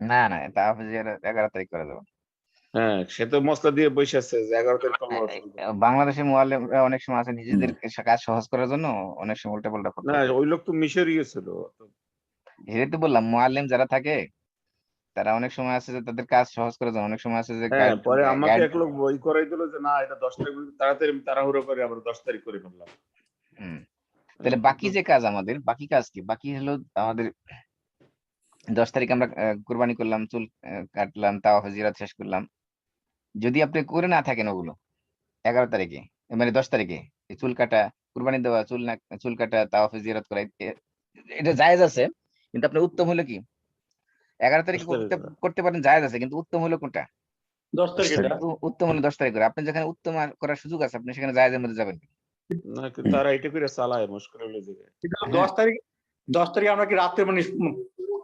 না না, তাহলে 11 তারিখ করা যাবে না। হ্যাঁ, সে তো মসলা দিয়ে বসে আছে যে 11 তারিখ করলে শুরু করবে। বাংলাদেশের মুআল্লিমরা অনেক সময় আছে নিজেদের কাজ সহজ করার জন্য অনেক সময় উল্টা পাল্টা না, ফতোয়া দেয়। ওই লোক তো মিশরীয় ছিল। যেহেতু তো বললাম মুআল্লিম যারা থাকে তারা অনেক সময় আছে যে তাদের কাজ সহজ করার জন্য, অনেক সময় আছে যে হ্যাঁ, গাইড পরে আমাকে গাইড এক লোক বই করাই দিল যে না, এটা 10 তারিখ তাড়াতাড়ি তাড়াহুড়ো করে আবার 10 তারিখ করে ফেললাম। তাহলে বাকি যে কাজ আমাদের, বাকি কাজ কি, বাকি হলো আমাদের 10 তারিখ আমরা কুরবানি করলাম, চুল কাটলাম, তাওয়াফ জিরাত শেষ করলাম। যদি আপনি করে না থাকেন ওগুলো 11 তারিখে, মানে 10 তারিখে, এই চুল কাটা, কুরবানি দেওয়া, চুল কাটা, তাওয়াফ জিরাত করা, এটা জায়েজ আছে, কিন্তু আপনার উত্তম হলো কি 11 10 তারিখে তারিখ করতে পারেন, জায়েজ আছে, কিন্তু উত্তম হলো কোনটা, 10 তারিখে এটা উত্তম হলো 10 তারিখ করে। আপনি যেখানে উত্তম করার সুযোগ আছে আপনি সেখানে জায়েজের মধ্যে যাবেন। না, কিন্তু তারা এটা করে চালায় মুশকিল হলে যে। কিন্তু 10 তারিখে আমরা কি রাত্রে মানে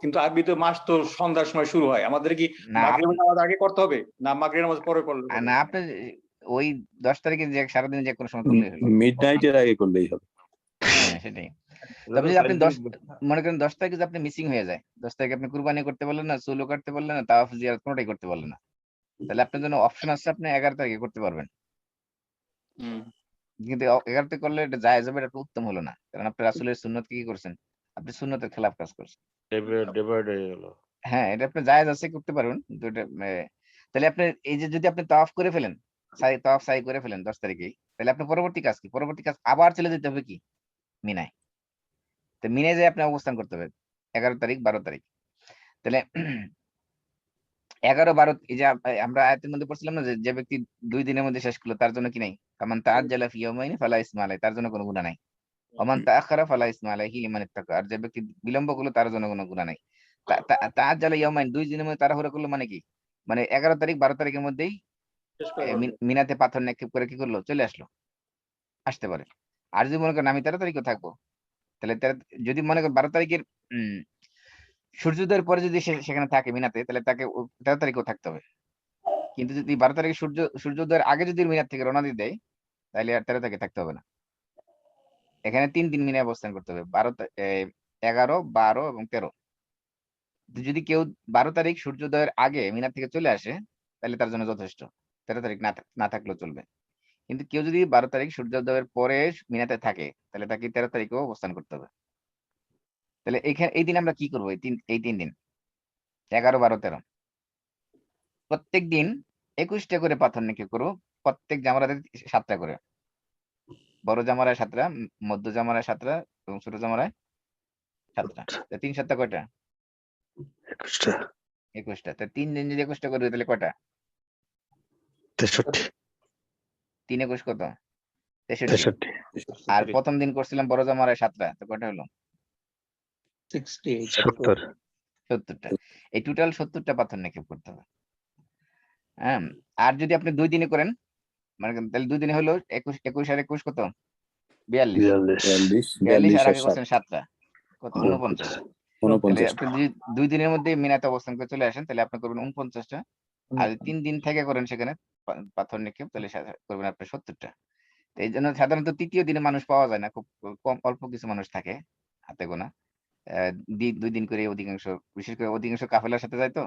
কিন্তু আরবি তো মাস তো সন্ধ্যার সময় শুরু হয়, আমাদের কি না মাগরিবের নামাজ আগে করতে হবে না মাগরিবের নামাজ পরে পড়লে হবে? না, আপনি ওই 10 তারিখে যে সারাদিন যে কোনো সময় করলেই হলো। মিডনাইটের আগে করলেই হবে। হ্যাঁ সেটাই। তবে যদি আপনি 10 মনে করেন 10 তারিখে যদি আপনি মিসিং হয়ে যায়, 10 তারিখে আপনি কুরবানি করতে পারলেন না, চুলও কাটতে পারলেন না, তাওয়াফ জিয়ারত কোনোটাই করতে পারলেন না, তাহলে আপনার জন্য অপশন আছে, আপনি 11 তারিখে করতে পারবেন। কিন্তু 11 তারিখে করলে এটা জায়েজ হবে, এটা উত্তম হলো না, কারণ আপনি রাসূলের সুন্নত কি করছেন, আপনি সুন্নতের খেলাফ কাজ করছেন। ডিভাইড হয়ে গেল। হ্যাঁ, এটা আপনি জায়েজ আছে, করতে পারবেন, কিন্তু এটা তাহলে আপনি এই যে যদি আপনি তাওয়াফ করে ফেলেন, তাওয়াফ সাই করে ফেলেন 10 তারিখেই, তাহলে আপনি পরবর্তী কাজ কি, পরবর্তী কাজ আবার চলে যেতে হবে কি মিনায়। তো মিনায় যেয়ে আপনি অবস্থান করতে হবে 11 তারিখ 12 তারিখ। তাহলে 11 12 এই যে আমরা আয়াতের মধ্যে পড়ছিলাম না যে ব্যক্তি 2 দিনের মধ্যে শেষ করলো তার জন্য কি নাই, কামান তাআজ্জালা ফি ইয়াওমাইনি ফালা ইসমা আলাইহি, তার জন্য কোনো গুনাহ নাই। ওমান তাআখারা ফালা ইসমা আলাইহি লিমান ইত্তাকা। আর যে ব্যক্তি বিলম্ব করলো তার জন্য কোনো গুনাহ নাই। তাআজ্জালা ইয়াউমাইন, 2 দিনের মধ্যে তাড়াহুড়া করলো মানে কি? মানে 11 তারিখ 12 তারিখের মধ্যেই শেষ করে ফেলবে। মিনাতে পাথর নিক্ষেপ করে কি করলো? চলে আসলো, আসতে পারে। আর যদি মনে করেন আমি 13 তারিখও থাকবো, তাহলে যদি মনে করেন 12 তারিখের সূর্যোদয়ের পরে যদি সে সেখানে থাকে মিনাতে, তাহলে তাকে 13 তারিখও থাকতে হবে। কিন্তু যদি 12 তারিখে সূর্যোদয়ের আগে যদি মিনার থেকে রওনা দিয়ে দেয়, তাহলে আর 13 তারিখে থাকতে হবে না। এখানে 3 দিন মিনে অবস্থান করতে হবে, 11, 12 এবং 13। যদি কেউ 12 তারিখ সূর্যোদয়ের আগে মিনার থেকে চলে আসে, তাহলে তার জন্য যথেষ্ট, 13 তারিখ না থাকলেও চলবে। কিন্তু কেউ যদি 12 তারিখ সূর্যোদয়ের পরে মিনাতে থাকে, তাহলে তাকে 13 তারিখেও অবস্থান করতে হবে। তাহলে এই দিন আমরা কি করবো? এই 3 দিন 11, 12, 13 প্রত্যেক দিন 21টা করে পাথর নিক্ষেপ করবো। প্রত্যেক জামারাতে 7টা করে, বড় জামারায় 7টা, মধ্য জামারায় 7টা এবং ছোট জামারায় 7টা। 3 7 কয়টা? 21টা, 21টা। 3 দিন যদি 21টা করবে তাহলে কয়টা? 63, 3 21 কত? 63। 63, আর প্রথম দিন করছিলাম বড় জামারায় 7টা, তো কয়টা হলো? 68. 70, 70টা। এই টোটাল 70টা পাথর নিক্ষেপ করতে হবে। হ্যাঁ, আর যদি আপনি 2 দিনে করেন, মানে তাহলে 2 দিনে হলো 21 আর 21 কত? 42। 42, 42 আর আর আগে করছেন 7টা, কত? 49। 49, তাহলে আপনি যদি 2 দিনের মধ্যে মিনাতে অবস্থান করে চলে আসেন, তাহলে আপনি করবেন 49টা। আর 3 দিন থেকে করেন সেখানে পাথর নিক্ষেপ, তাহলে করবেন আপনি 70টা। এই জন্য সাধারণত তৃতীয় দিনে মানুষ পাওয়া যায় না, খুব কম, অল্প কিছু মানুষ থাকে হাতে গোনা। 2 দিন করে অধিকাংশ, বিশেষ করে অধিকাংশ কাফেলার সাথে যায়, তো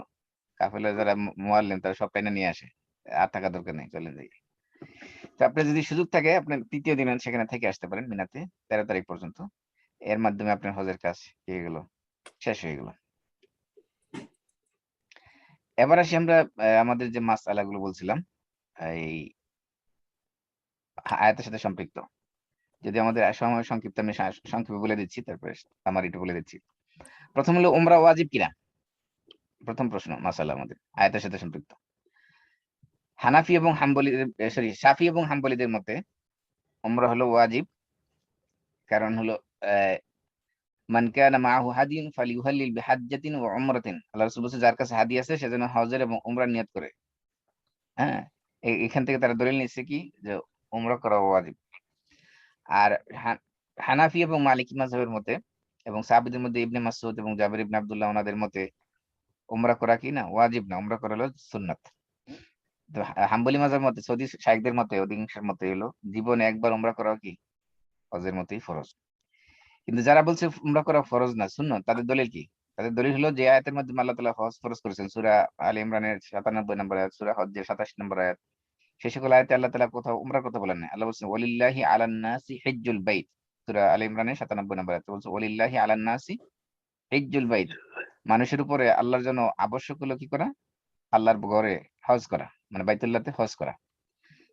কাফেলার যারা মুআল্লিম তারা সব টাইনা নিয়ে আসে, আর থাকা দরকার নেই, চলে যাই। তো আপনার যদি সুযোগ থাকে আপনি তৃতীয় দিন সেখানে থেকে আসতে পারেন মিনাতে 13 তারিখ পর্যন্ত। এর মাধ্যমে আপনার হজের কাজ কি হয়ে গেল? শেষ হয়ে গেল। এবার আসি আমরা আমাদের যে মাসআলাগুলো বলছিলাম এই আয়াতের সাথে সম্পৃক্ত। যদি আমাদের সময় সংক্ষিপ্ত, আমি সংক্ষেপে বলে দিচ্ছি, তারপরে আমার একটু বলে দিচ্ছি। প্রথম হলো উমরা ওয়াজিব কিনা, প্রথম প্রশ্ন মাসআলা আমাদের আয়াতের সাথে সম্পৃক্ত। হানাফি এবং শাফি এবং হাম্বলীদের মতে উমরা হলো ওয়াজিব। কারণ হলো মান কানা মাআহু হাদিয়ুন ফালিয়ুহাল্লিল বিহাজ্জাতিন ওয়া উমরাতিন। আল্লাহ রাসূল বলেছেন, যার কাছে হাদিয়া আছে সে যেন হজের এবং উমরার নিয়ত করে। হ্যাঁ, এখান থেকে তারা দলিল নিচ্ছে কি, যে উমরা করা ওয়াজিব। আর হানাফি এবং মালিকি মাযহাবের মতে এবং সাহাবীদের মধ্যে ইবনে মাসউদ এবং জাবির ইবনে আব্দুল্লাহ ওনাদের মতে উমরা করা কি না, ওয়াজিব না, উমরা করা হলো সুন্নাত। তো হাম্বলী মাযহাবের মতে, সৌদি শাইখদের মতে, অধিকাংশের মতে হলো জীবনে একবার উমরা করা কি হজের মতোই ফরজ। কিন্তু যারা বলছে উমরা করা ফরজ না, সুন্নাত, তাদের দলিল কি? তাদের দলিল হলো যে আয়াতের মধ্যে আল্লাহ তাআলা হজ ফরজ করেছেন, সূরা আলে ইমরানের 97 নম্বর আয়াত, সূরা হজ্জের 27 নম্বর আয়াত। সেই সকল আয়াতে আল্লাহ তাআলা কোথাও উমরার কথা বলেন না। আল্লাহ বলছেন ওয়ালিল্লাহি আলান নাসি হিজ্জুল বাইত, সূরা আলে ইমরানের 97 নম্বর আয়াত বলছে ওয়ালিল্লাহি আলান নাসি হিজ্জুল বাইত, মানুষের উপরে আল্লাহর জন্য আবশ্যক হলো কি করা? আল্লাহর ঘরে হজ করা, মানে বাইতুল্লাহতে হজ করা।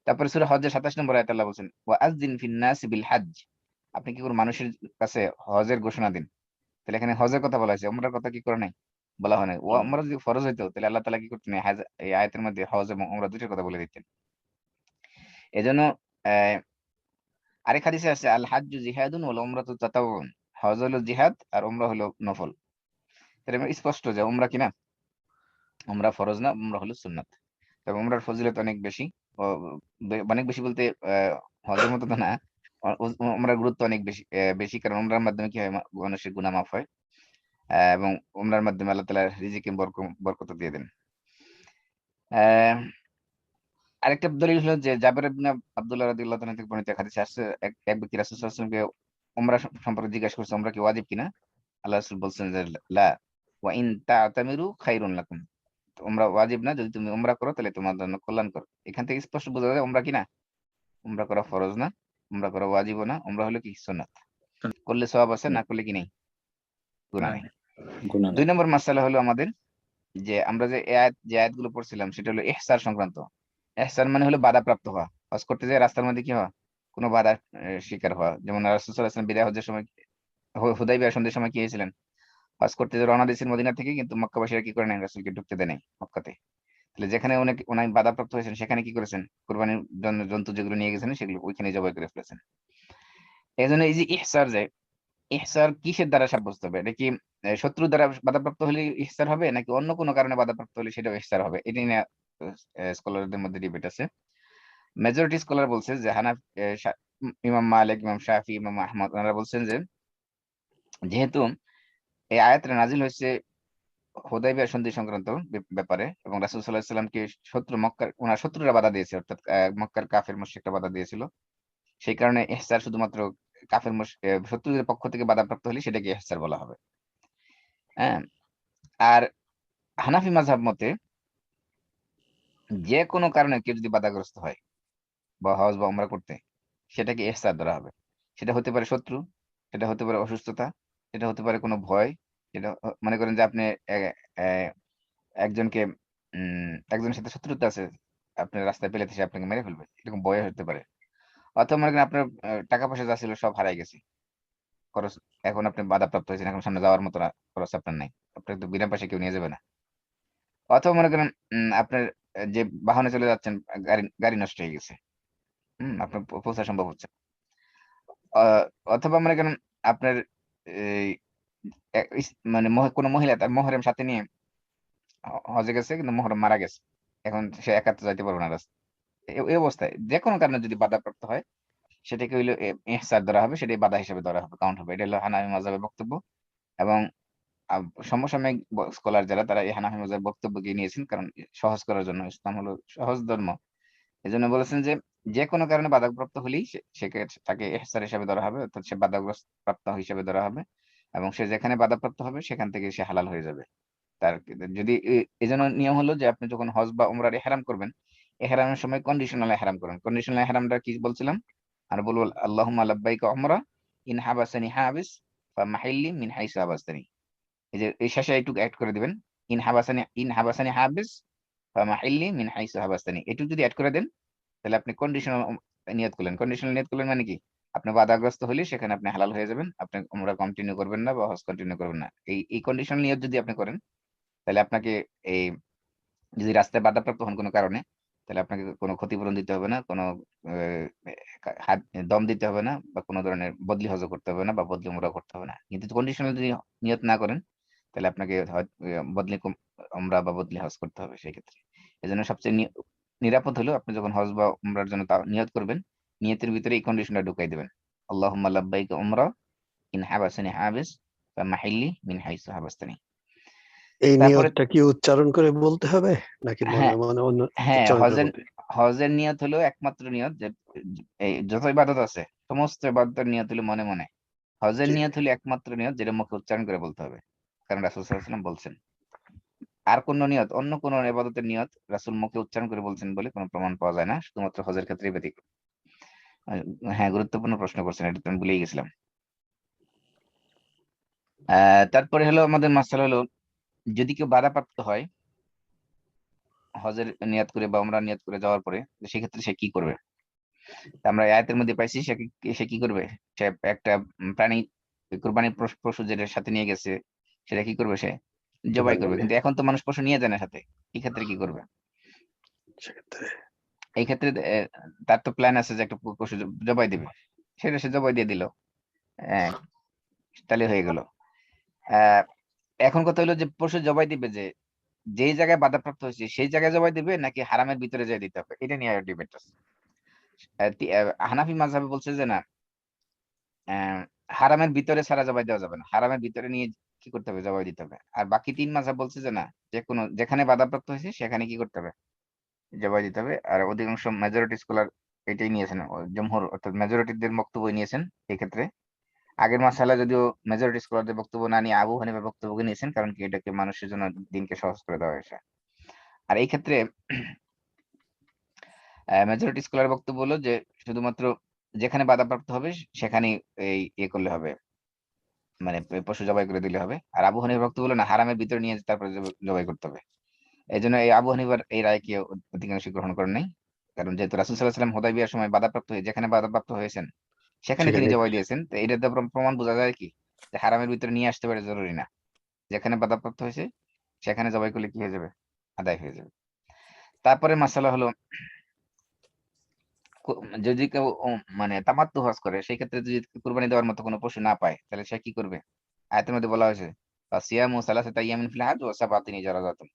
তারপরে সূরা হজ্জের 27 নম্বর আয়াতে আল্লাহ বলছেন ওয়াআযযিন ফিন নাসি বিল হজ্জ, আপনি কি করুন মানুষের কাছে হজের ঘোষণা দিন। তাহলে এখানে হজের কথা বলা হয়েছে, উমরার কথা কি করে নাই, বলা হয় নাই। উমরা যদি ফরজ হইতো তাহলে আল্লাহ তাআলা কি করতেন, এই আয়াতের মধ্যে হজ এবং উমরা দুইটার কথা বলে দিতেন। এজন্য আরেক হাদিসে আছে আল হাজ্জু জিহাদুন ওয়াল উমরাতু তাতাওউন, হজ হলো জিহাদ আর উমরা হলো নফল। তাহলে স্পষ্ট যে উমরা কিনা, উমরা ফরজ না, উমরা হলো সুন্নাত। তবে উমরার ফজিলত অনেক বেশি, অনেক বেশি বলতে হজের মতো তো না, উমরার গুরুত্ব অনেক বেশি, কারণ উমরার মাধ্যমে কি হয়, মানুষের গুনাহ মাফ হয়, এবং উমরার মাধ্যমে আল্লাহ তাআলা রিজিকে বরকত দিয়ে দেন। আরেকটা দলিল হলো যে জাবের ইবনে আব্দুল্লাহ রাদিয়াল্লাহু তাআলা থেকে বর্ণিত হাদিসে আসছে, এক ব্যক্তি রাসূল সাল্লাল্লাহু আলাইহি ওয়াসাল্লামকে উমরা সম্পর্কে জিজ্ঞাসা করছে, উমরা কি ওয়াজিব কিনা? আল্লাহ রাসূল বলছেন যে লা ওয়া ইন তা'তামিরু খায়রুন লাকুম, উমরা ওয়াজিব না, যদি তুমি উমরা করো তাহলে তোমার জন্য কল্যাণকর। এখান থেকে স্পষ্ট বোঝা যায় উমরা কিনা, উমরা করা ফরজ না, উমরা করা ওয়াজিবও না, উমরা হলো কি সুন্নাত। করলে সওয়াব আছে, না করলে কি নেই, গুনাহ নেই। 2 নম্বর মাসআলা হলো আমাদের যে আমরা যে আয়াতগুলো পড়ছিলাম সেটা হলো ইহসার সংক্রান্ত। ইহসান মানে হলো বাধাপ্রাপ্ত হওয়া, হজ করতে যায় রাস্তার মধ্যে কি হওয়া, কোনো বাধা শিকার হওয়া। যেমন রাসূল সাল্লাল্লাহু আলাইহি ওয়াসাল্লাম বিদায় হজ্জের সময়, হুদায়বিয়া সন্ধির সময় কি হয়েছিলেন, হজ করতে যে রওনা দিয়েছেন মদিনা থেকে, কিন্তু মক্কাবাসীরা কি করে নাই, রাসূলকে ঢুকতে দেয় নাই মক্কাতে। তাহলে যেখানে উনি বাধাপ্রাপ্ত হয়েছেন সেখানে কি করেছেন, কুরবানির জন্য জন্তু যেগুলো নিয়ে গেছেন সেগুলো ওইখানে জবাই করে ফেলেছেন। এই জন্য এই যে ইহসার কিসের দ্বারা সাব্যস্ত হবে? এটা কি শত্রু দ্বারা বাধাপ্রাপ্ত হলে ইহসার হবে, নাকি অন্য কোনো কারণে বাধাপ্রাপ্ত হলে সেটাও ইহসার হবে? এটা নিয়ে স্কলারদের মধ্যে ডিবেট আছে। মেজরিটি স্কলার বলছে যে ইমাম মালিক, ইমাম শাফি, ইমাম আহমদ, ওনারা বলছেন যে যেহেতু এই আয়াতটা নাজিল হয়েছে হুদাইবিয়া সন্ধি সংক্রান্ত ব্যাপারে, এবং রাসূল সাল্লাল্লাহু আলাইহি সাল্লামকে ওনার শত্রুরা বাধা দিয়েছে, অর্থাৎ মক্কার কাফের মুশরিকরা বাধা দিয়েছিল। সেই কারণে ইহসার শুধুমাত্র শত্রুদের পক্ষ থেকে বাধাপ্রাপ্ত হলে সেটাকে ইহসার বলা হবে। হ্যাঁ, আর হানাফি মাযহাব মতে যে কোনো কারণে কেউ যদি বাধাগ্রস্ত হয় বা হজ বা উমরা করতে, সেটাকে ইহসার ধরা হবে। সেটা হতে পারে শত্রু, সেটা হতে পারে অসুস্থতা, সেটা হতে পারে কোনো ভয়, সেটা মনে করেন যে আপনি একজনকে একজনের সাথে শত্রুতা আছে, আপনি রাস্তায় পেলে সে আপনাকে মেরে ফেলবে, এরকম ভয় হতে পারে। অথবা মনে করেন আপনার টাকা পয়সা যা ছিল সব হারাই গেছে, খরচ, এখন আপনি বাধাপ্রাপ্ত হয়েছেন, এখন সামনে যাওয়ার মতো খরচ আপনার নাই, আপনার তো বিনা পয়সা কেউ নিয়ে যাবে না। অথবা মনে করেন আপনার যে বাহনে চলে যাচ্ছেন, গাড়ি গাড়ি নষ্ট হয়ে গেছে, আপনার পৌঁছা সম্ভব হচ্ছে না। অথবা মনে করেন আপনার এই মানে কোনো মহিলা তার মহরম সাথে নিয়ে হজে গেছে, কিন্তু মহরম মারা গেছে, এখন সে একা তো যাইতে পারবে না রাস্তা। এই অবস্থায় যে কোনো কারণে যদি বাধাপ্রাপ্ত হয়, সেটাকে হইলো ইহসার ধরা হবে, সেটাই বাধা হিসেবে ধরা হবে, কাউন্ট হবে। এটা হলো হানাফি মাযহাবের বক্তব্য। এবং সমসাময়িক স্কলার যারা, তারা এই হানাফি মাযহাবের বক্তব্যকে নিয়েছেন, কারণ সহজ করার জন্য, ইসলাম হলো সহজ ধর্ম। এই জন্য বলেছেন যে যে কোনো কারণে বাধাপ্রাপ্ত হলেই তাকে ইহসার হিসেবে ধরা হবে, অর্থাৎ সে বাধাগ্রস্ত প্রাপ্ত হিসেবে ধরা হবে, এবং সে যেখানে বাধাপ্রাপ্ত হবে সেখান থেকে সে হালাল হয়ে যাবে। তার যদি এই জন্য নিয়ম হলো যে আপনি যখন হজ বা উমরার ইহরাম করবেন, ইহরামের সময় কন্ডিশনাল ইহরাম করেন। কন্ডিশনাল ইহরামটা কি বলছিলাম? আর বলবো আল্লাহুম্মা লাব্বাইকা উমরা ইন হাবাসানি হাবিস ফামাহিল্লি মিন হাইসু হাবাসতানি। এই যে এই শেষে একটু অ্যাড করে দিবেন, ইন হাবাসানি হাবিস ফামাহিল্লি মিন হাইসু হাবাসতানি। এটুকু যদি অ্যাড করে দেন, তাহলে আপনি কন্ডিশনাল নিয়ত করলেন। কন্ডিশনাল নিয়ত করলেন মানে কি? আপনি বাধাগ্রস্ত হলে সেখানে আপনি হালাল হয়ে যাবেন, আপনি উমরা কন্টিনিউ করবেন না বা হজ কন্টিনিউ করবেন না। এই কন্ডিশনাল নিয়ত যদি আপনি করেন, তাহলে আপনাকে এই যদি রাস্তায় বাধাপ্রাপ্ত হন কোনো কারণে, তাহলে আপনাকে কোনো ক্ষতিপূরণ দিতে হবে না, কোনো দম দিতে হবে না, বা কোনো ধরনের বদলি হজ করতে হবে না, বা বদলি উমরা করতে হবে না। কিন্তু কন্ডিশনাল যদি নিয়ত না করেন, তাহলে আপনাকে বদলি উমরা বা বদলি হজ করতে হবে সেই ক্ষেত্রে। এই জন্য সবচেয়ে নিরাপদ হলো আপনি যখন হজ বা উমরার জন্য নিয়ত করবেন, নিয়তের ভিতরে এই কন্ডিশনটা ঢুকাই দিবেন, আল্লাহুম্মা লাব্বাইকা উমরা ইন হাবাসানি হাবিস ফামাহিল্লি মিন হাইসু হাবাসতানি। এই তারপরে নিয়তটা কি উচ্চারণ করে বলতে হবে নাকি মনে হ্যাঁ, মনে অন্য হ্যাঁ, উচ্চারণ করে হজের বলতে? হজের নিয়ত হলো একমাত্র নিয়ত যে এই যত ইবাদত আছে সমস্ত ইবাদতের নিয়ত হলো মনে মনে। হজের জি। নিয়ত হলো একমাত্র নিয়ত যেটা মুখে উচ্চারণ করে বলতে হবে, কারণ রাসূল সাল্লাল্লাহু আলাইহি ওয়াসাল্লাম বলছেন। আর কোন নিয়ত, অন্য কোন ইবাদতের নিয়ত রাসূল মুখে উচ্চারণ করে বলছেন বলে কোনো প্রমাণ পাওয়া যায় না, শুধুমাত্র হজের ক্ষেত্রেই ব্যতিক্রম। হ্যাঁ, গুরুত্বপূর্ণ প্রশ্ন করছেন, এটা তো আমি ভুলেই গেছিলাম। তারপরে হলো আমাদের মাসআলা হলো, যদি কেউ বাধাপ্রাপ্ত হয় হজের নিয়ত করে বা উমরার নিয়ত করে যাওয়ার পরে, তো সেক্ষেত্রে সে কি করবে? আমরা এই আয়াতের মধ্যে পাইছি সে কি করবে? সে একটা প্রাণী, কুরবানির পশু যেটা সাথে নিয়ে গেছে, সেটা কি করবে? সে জবাই জবাই করবে। করবে। কিন্তু এখন তো মানুষ পশু নিয়ে যায় না সাথে, এই ক্ষেত্রে কি করবে? সেক্ষেত্রে এই ক্ষেত্রে তার তো প্ল্যান আছে যে একটা পশু জবাই দিবে, সেটা সে জবাই দিয়ে দিল, হ্যাঁ, তাহলে হয়ে গেল। আহ এখন কথা হলো যে পশু জবাই দিবে যে যেই জায়গায় বাধাপ্রাপ্ত হয়েছে সেই জায়গায় জবাই দিবে, নাকি হারামের ভিতরে যেয়ে দিতে হবে, এটা নিয়ে ডিবেট আছে। হানাফি মাযহাবে বলছে যে না, আহ, হারামের ভিতরে ছাড়া জবাই দেওয়া যাবে না, হারামের ভিতরে নিয়ে কি করতে হবে? জবাই দিতে হবে। আর বাকি তিন মাযহাব বলছে যে না, যে কোনো যেখানে বাধাপ্রাপ্ত হয়েছে সেখানে কি করতে হবে? জবাই দিতে হবে। আর অধিকাংশ মেজরিটি স্কলার এটাই নিয়েছেন, জমহুর অর্থাৎ মেজরিটিদের বক্তব্য নিয়েছেন এই ক্ষেত্রে। আগের মাসালা যদিও মেজরিটি স্কলারদের বক্তব্য না নিয়ে আবু হানিফার বক্তব্যকে নিয়েছেন, কারণ কি এটাকে মানুষের জন্য দিনকে সহজ করে দেওয়া হয়েছে। আর এই ক্ষেত্রে মেজরিটি স্কলার বক্তব্য হলো যে শুধুমাত্র যেখানে বাধাপ্রাপ্ত হবে সেখানে এই ইয়ে করলে হবে, মানে পশু জবাই করে দিলে হবে। আর আবু হানিফার বক্তব্য হলো না, হারামের ভিতরে নিয়ে তারপরে জবাই করতে হবে। এই জন্য এই আবু হানিফার এই রায়কে অধিকাংশ গ্রহণ করেন নাই, কারণ যেহেতু রাসূল সাল্লাল্লাহু আলাইহি ওয়াসাল্লাম হুদায়বিয়ার সময় বাধাপ্রাপ্ত হয়ে যেখানে বাধাপ্রাপ্ত হয়েছেন সেখানে তিনি সেখানে জবাই দিয়েছেন, তো এটা তো প্রমাণ বোঝা যায় কি যে হারামের ভিতরে নিয়ে আসতে পারে জরুরি না, যেখানে বাধাপ্রাপ্ত হয়েছে সেখানে জবাই করলে কি হয়ে যাবে? আদায় হয়ে যাবে। তারপরে মাসালা হলো যদি কেউ মানে তামাত্তু হজ করে সেই ক্ষেত্রে যদি কুরবানি দেওয়ার মতো কোনো পশু না পায় তাহলে সে কি করবে? আয়াতের মধ্যে বলা হয়েছে সিয়ামু সালাসাতা আইয়ামিন ফিল হাজ্জ ওয়া সাবাতিন ইযা রাজাতুম।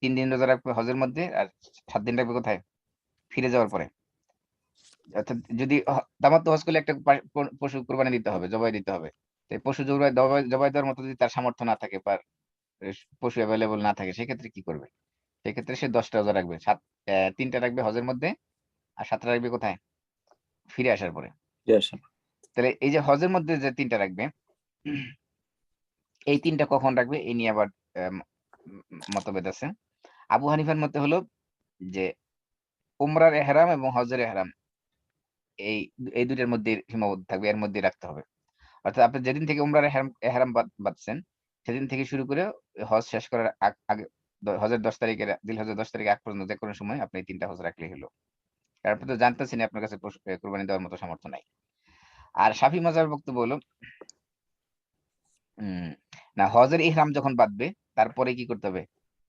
3 দিন রোজা রাখবে হজের মধ্যে আর 7 দিন রাখবে কোথায়? ফিরে যাওয়ার পরে। অর্থাৎ যদি তামাত্তু হজ করলে একটা পশু কুরবানি দিতে হবে, জবাই দিতে হবে। তো এই পশু জবাই দেওয়ার মতো যদি তার সামর্থ্য না থাকে বা পশু অ্যাভেলেবল না থাকে সেক্ষেত্রে কি করবে? সেক্ষেত্রে সে 10টা রোজা রাখবে, 3টা রাখবে হজের মধ্যে আর 7টা রাখবে কোথায়? ফিরে আসার পরে। Yes. তাহলে এই যে হজের মধ্যে যে 3টা রাখবে, এই 3টা কখন রাখবে এই নিয়ে আবার মতভেদ আছে। আবু হানিফার মতে হলো যে উমরার এহরাম এবং হজের এহরাম এই এই দুইটার মধ্যে সীমাবদ্ধ থাকবে, এর মধ্যে রাখতে হবে। অর্থাৎ আপনি যেদিন থেকে উমরার এহরাম বাঁধছেন সেদিন থেকে শুরু করে হজ শেষ করার আগে হজের 10 তারিখের জিলহজের 10 তারিখ আগ পর্যন্ত যে কোনো সময় আপনি 3টা হজ রাখলেই হলো। কারণ আপনি তো জানতেছেন আপনার কাছে কুরবানি দেওয়ার মতো সামর্থ্য নাই। আর শাফি মাযহাবের বক্তব্য হলো না, হজের ইহরাম যখন বাঁধবে তারপরে কি করতে হবে?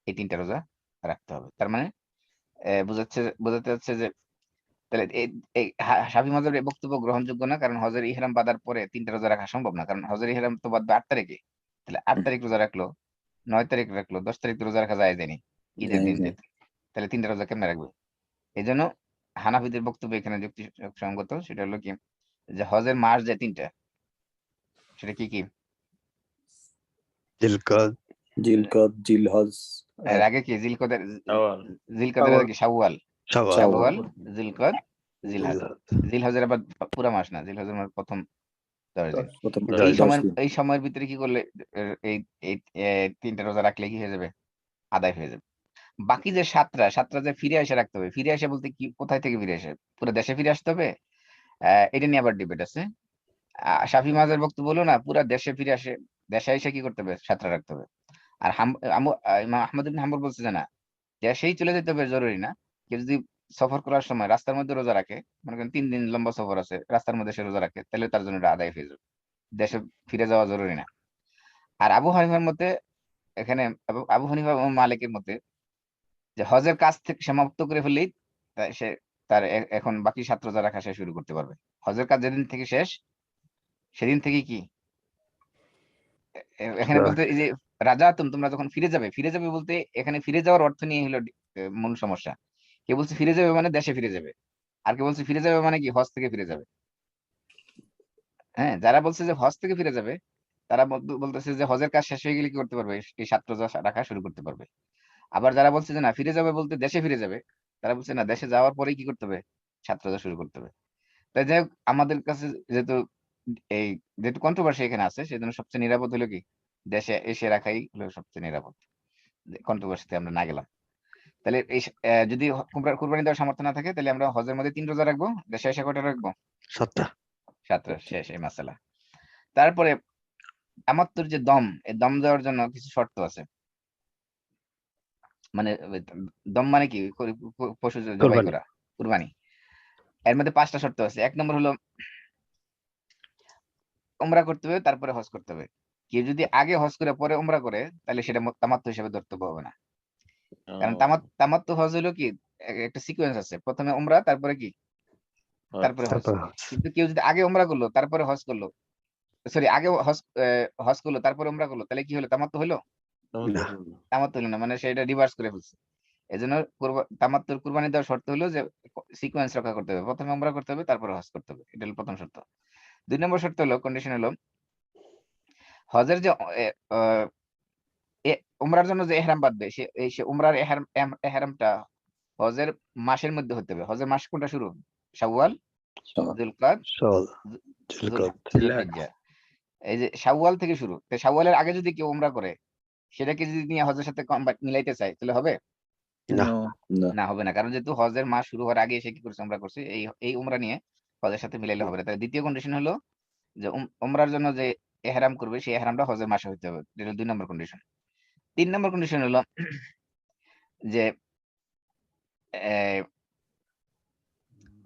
এই 3টা রোজা রাখতে হবে। তার মানে বোঝাতে যাচ্ছে যে তাহলে এই শাফি মাযহাবের বক্তব্য গ্রহণযোগ্য না, কারণ হজের ইহরাম বাঁধার পরে 3টা রোজা রাখা সম্ভব না, কারণ হজের ইহরাম তো বাঁধবে 8 তারিখে। তাহলে 8 তারিখ রোজা রাখলো, 9 তারিখ রাখলো, 10 তারিখ রোজা রাখা যায় যায়নি ঈদের দিন যেতে, তাহলে 3টা রোজা কেমনে রাখবে? এই জন্য হানাফিদের বক্তব্য এখানে যুক্তিসঙ্গত। সেটা হলো কি যে হজের মাস যে 3টা সেটা কি কি? জিলকদ, জিলকদ, জিলহজ, এর আগে কি জিলকদের শাওয়াল। কি শাওয়াল, শাওয়াল, শাওয়াল, জিলকদ, জিলহজ। জিলহজ, জিলহজের আবার পুরা মাস না, জিলহজের প্রথম 10 দিন। প্রথম এই 10 সময়ের দিন। এই সময়ের ভিতরে কি করলে এই এই 3টা রোজা রাখলে কি হয়ে যাবে? আদায় হয়ে যাবে। বাকি যে 7টা যে ফিরে এসে রাখতে হবে, ফিরে আসে বলতে কি কোথায় থেকে ফিরে আসে? পুরো দেশে ফিরে আসতে হবে? এটা নিয়ে আবার ডিবেট আছে। শাফি মাযহাবের বক্তব্য হলো না, পুরা দেশে ফিরে আসে, দেশে এসে কি করতে হবে? 7টা রাখতে হবে। আর ইমাম আহমদ ইবনে হাম্বল বলছে যে না, দেশেই চলে যেতে হবে জরুরি না। কেউ যদি সফর করার সময় রাস্তার মধ্যে রোজা রাখে, মনে করেন 3 দিন লম্বা সফর আছে, রাস্তার মধ্যে সে রোজা রাখে, তাহলে তার জন্য এটা আদায় হয়ে যাবে, দেশে ফিরে যাওয়া জরুরি না। আর আবু হানিফার মতে এখানে আবু হানিফা এবং মালিকের মতে যে হজের কাজ থেকে সমাপ্ত করে ফেললেই সে তার এখন বাকি 7 রোজা রাখা সে শুরু করতে পারবে। হজের কাজ যেদিন থেকে শেষ সেদিন থেকে কি এখানে বলতে এই যে তোমরা যখন ফিরে যাবে বলতে এখানে ফিরে যাওয়ার অর্থ নিয়ে হলো মূল সমস্যা। কেউ বলছে ফিরে যাবে মানে দেশে ফিরে যাবে, আর কেউ বলছে ফিরে যাবে মানে কি হজ থেকে ফিরে যাবে। হ্যাঁ, যারা বলছে যে হজ থেকে ফিরে যাবে তারা বলতেছে যে হজের কাজ শেষ হয়ে গেলে কি করতে পারবে? এই 7 রোজা রাখা শুরু করতে পারবে। আবার যারা বলছে যে না ফিরে যাবে বলতে দেশে ফিরে যাবে, তারা বলছে না, দেশে যাওয়ার পরেই কি করতে হবে? 7 রোজা শুরু করতে হবে। তাই যাই হোক, আমাদের কাছে যেহেতু কন্ট্রোভার্সি এখানে আছে, সেজন্য সবচেয়ে নিরাপদ হলো কি দেশে এসে রাখাই হলো সবচেয়ে নিরাপদ, কন্ট্রোভার্সিতে আমরা না গেলাম। তাহলে এই যদি কুরবানি দেওয়ার সামর্থ্য না থাকে তাহলে আমরা হজের মধ্যে 3 রোজা রাখবো, দেশে এসে কয়টা রাখবো? 7টা। 7টা, শেষ এই মাসালা। তারপরে তামাত্তুর যে দম, এই দম দেওয়ার জন্য কিছু শর্ত আছে। মানে দম মানে কি? পশু জবাই কুরবানি। করা, কুরবানি। এর মধ্যে 5টা শর্ত আছে। 1 নম্বর হলো উমরা করতে হবে তারপরে হজ করতে হবে। কেউ যদি আগে হজ করে পরে উমরা করে তাহলে সেটা তামাত্তু হিসেবে ধর্তব্য হবে না। কারণ তামাত্তু হজ হলো কি একটা সিকোয়েন্স আছে, প্রথমে উমরা তারপরে কি? তারপরে হজ। তারপর হজ। কিন্তু কেউ যদি আগে উমরা করলো তারপরে হজ করলো, সরি আগে হজ করলো তারপরে উমরা করলো, তাহলে কি হলো? তামাত্তু হলো? না। তামাত্তু হলো না, মানে সেটা রিভার্স করে ফেলছে। এজন্য তামাত্তুর কুরবানি দেওয়ার শর্ত হলো যে সিকোয়েন্স রক্ষা করতে হবে, প্রথমে উমরা করতে হবে তারপরে হজ করতে হবে, এটা হলো প্রথম শর্ত। 2 নম্বর শর্ত হলো, কন্ডিশন হলো হজের যে উমরার জন্য যে এহরাম বাঁধবে সে উমরার এহরামটা হজের মাসের মধ্যে হতে হবে। হজের মাস কোনটা শুরু? শাওয়াল, যুলকাদ, শাওয়াল, জিলকদ। যুলহিজ্জা। এই যে শাওয়াল থেকে শুরু। তো শাওয়ালের আগে যদি কেউ উমরা করে সেটাকে যদি নিয়ে হজের সাথে মিলাইতে চায় তাহলে হবে? না। না। না, হবে না, কারণ যেহেতু হজের মাস শুরু হওয়ার আগে সে কি করছে? উমরা করছে। এই উমরা নিয়ে হজের সাথে মিলাইলে হবে না। তাহলে দ্বিতীয় কন্ডিশন হলো যে উমরার জন্য যে এহরাম করবে সেই এহরামটা হজের মাসে হতে হবে, এটা হলো 2 নম্বর কন্ডিশন। 3 নম্বর কন্ডিশন হলো যে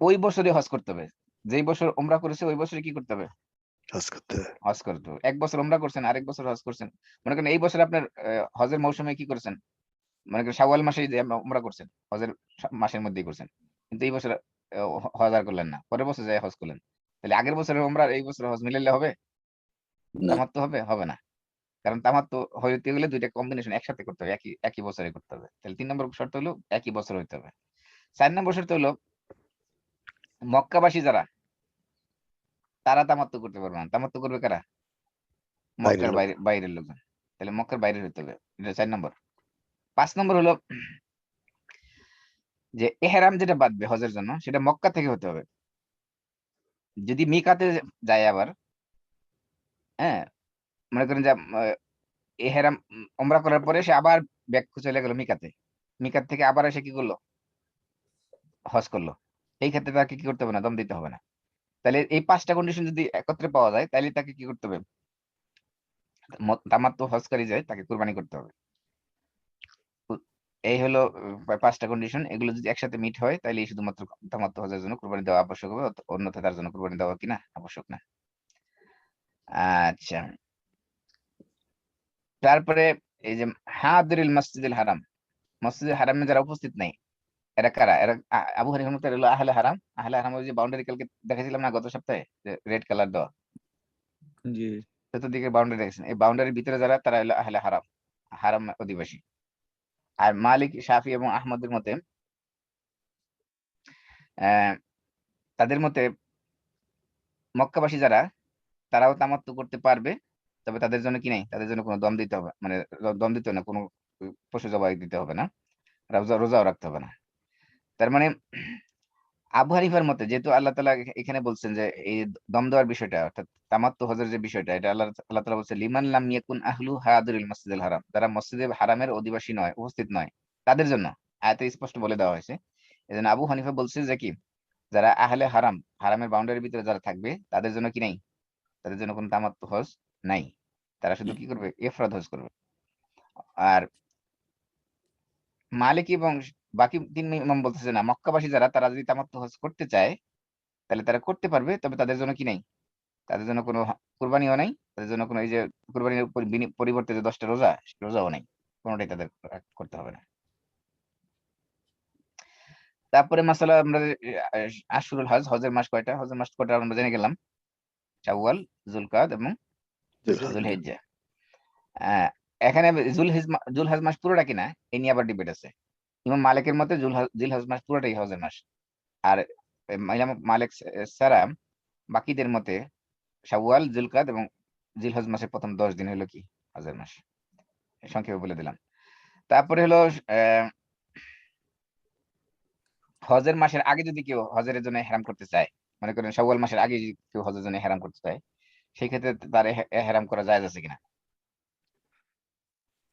ওই বছরে হজ করতে হবে। যেই বছর উমরা করেছে ওই বছরে কি করতে হবে? হজ করতে হবে। হজ করতে হবে। 1 বছর উমরা করছেন, আরেক বছর হজ করছেন। মনে করেন এই বছর আপনার হজের মৌসুমে কি করছেন? মনে করেন শাওয়াল মাসে উমরা করছেন, হজের মাসের মধ্যেই করছেন, কিন্তু এই বছর হজ আর করলেন না, পরের বছর যাই হজ করলেন, তাহলে আগের বছরের ওমরা এই বছর হজ মিলাইলে হবে? না তামাত্তু হবে? হবে না। কারণ তামাত্তু হইতে গেলে দুইটা কম্বিনেশন একসাথে করতে হবে, একই বছরে করতে হবে। তাহলে 3 নম্বর শর্ত হলো একই বছর হইতে হবে। 4 নম্বর শর্ত হলো মক্কাবাসী যারা, তারা তামাত্তু করতে পারবে না। তামাত্তু করবে কারা? মক্কার লোক। বাইরের লোকজন। তাহলে মক্কার বাইরে হইতে হবে, এটা 4 নম্বর। 5 নম্বর হলো যে এহরাম যেটা বাঁধবে হজের জন্য সেটা মক্কা থেকে হতে হবে। যদি মিকাতে যায় আবার, হ্যাঁ, মনে করেন যে এহরাম ওমরা করার পরে সে আবার ব্যাক চলে গেল মিকাতে, মিকাত থেকে আবার এসে কি করলো? হজ করলো। এই ক্ষেত্রে তাকে কি করতে হবে না? দম দিতে হবে না। তাহলে এই 5টা কন্ডিশন যদি একত্রে পাওয়া যায় তাহলে তাকে কি করতে হবে? তামাত্তু হজকারী যায় তাকে কুরবানি করতে হবে। এই হলো 5টা কন্ডিশন। এগুলো যদি একসাথে মিট হয় তাহলে শুধুমাত্র তামাত্তু হজের জন্য কুরবানি দেওয়া আবশ্যক হবে, অন্যথায় তার জন্য কুরবানি দেওয়া কিনা আবশ্যক না। আচ্ছা, তারপরে এই যে হাদিরুল মসজিদুল হারাম, মসজিদুল হারামে যারা উপস্থিত নাই এরা কারা? এরা আবু হানিফা মতে হলো আহলে হারাম। আহলে হারাম ওই যে বাউন্ডারি কালকে দেখাছিলাম না গত সপ্তাহে, যে রেড কালার দেওয়া জি। চতুর্দিকে বাউন্ডারি দেখেছেন, এই বাউন্ডারির ভিতরে যারা, তারা হলো আহলে হারাম, হারাম অধিবাসী। আর মালিক, শাফি এবং আহমদের মতে আহ তাদের মতে মক্কাবাসী যারা, তারাও তামাত্তু করতে পারবে, তবে তাদের জন্য কি নাই, তাদের জন্য কোনো দম দিতে হবে, মানে দম দিতে হবে না, কোনো পশু জবাই দিতে হবে না, রোজাও রাখতে হবে না। তার মানে আবু হানিফার মতে যেহেতু আল্লাহ তাআলা এখানে বলছেন যে এই দম দেওয়ার বিষয়টা, অর্থাৎ তামাত্তু হজের যে বিষয়টা, এটা আল্লাহ তাআলা বলছে লিমান লাম ইয়াকুন আহলু হাদিরুল মসজিদুল হারাম, যারা মসজিদে হারামের অধিবাসী নয়, উপস্থিত নয়, তাদের জন্য আয়াতে স্পষ্ট বলে দেওয়া হয়েছে। এজন্য আবু হানিফা বলছে যে কি, যারা আহলে হারাম, হারামের বাউন্ডারির ভিতরে যারা থাকবে তাদের জন্য কি নাই, তাদের জন্য কোনো তামাত্তু হজ নাই, তারা শুধু কি করবে? ইফরাদ হজ করবে। আর মালিক এবং বাকি 3 ইমাম বলতেছে না, মক্কাবাসী যারা, তারা যদি তামাত্তু হজ করতে চায় তাহলে তারা করতে পারবে, তবে তাদের জন্য কি নাই, তাদের জন্য কোনো কুরবানিও নাই, তাদের জন্য কোনো এই যে কুরবানির পরিবর্তে যে 10টা রোজা, রোজাও নাই, কোনোটাই তাদের করতে হবে না। তারপরে মাসালা আমরা আশুরুল হজ, হজের মাস কয়টা? হজের মাস কয়টা আমরা জেনে গেলাম, শাওয়াল, জুলকাদ এবং জুলহিজ্জা। এখানে জুলহজ মাস পুরোটা কিনা এই নিয়ে আবার ডিবেট আছে। ইমাম মালিকের মতে জুলহজ মাস পুরোটাই হজের মাস, আর ইমাম মালিক ছাড়া বাকিদের মতে শাওয়াল, জুলকাদ এবং জিলহজ মাসের প্রথম 10 দিন হলো কি হজের মাস। সংক্ষেপে বলে দিলাম। তারপরে হলো হজের মাসের আগে যদি কেউ হজের জন্য হেরাম করতে চায়, মনে করেন শাওয়াল মাসের আগে যদি কেউ হজের জন্য হেরাম করতে চায়, সেই ক্ষেত্রে তার হেরাম করা জায়েজ আছে কিনা?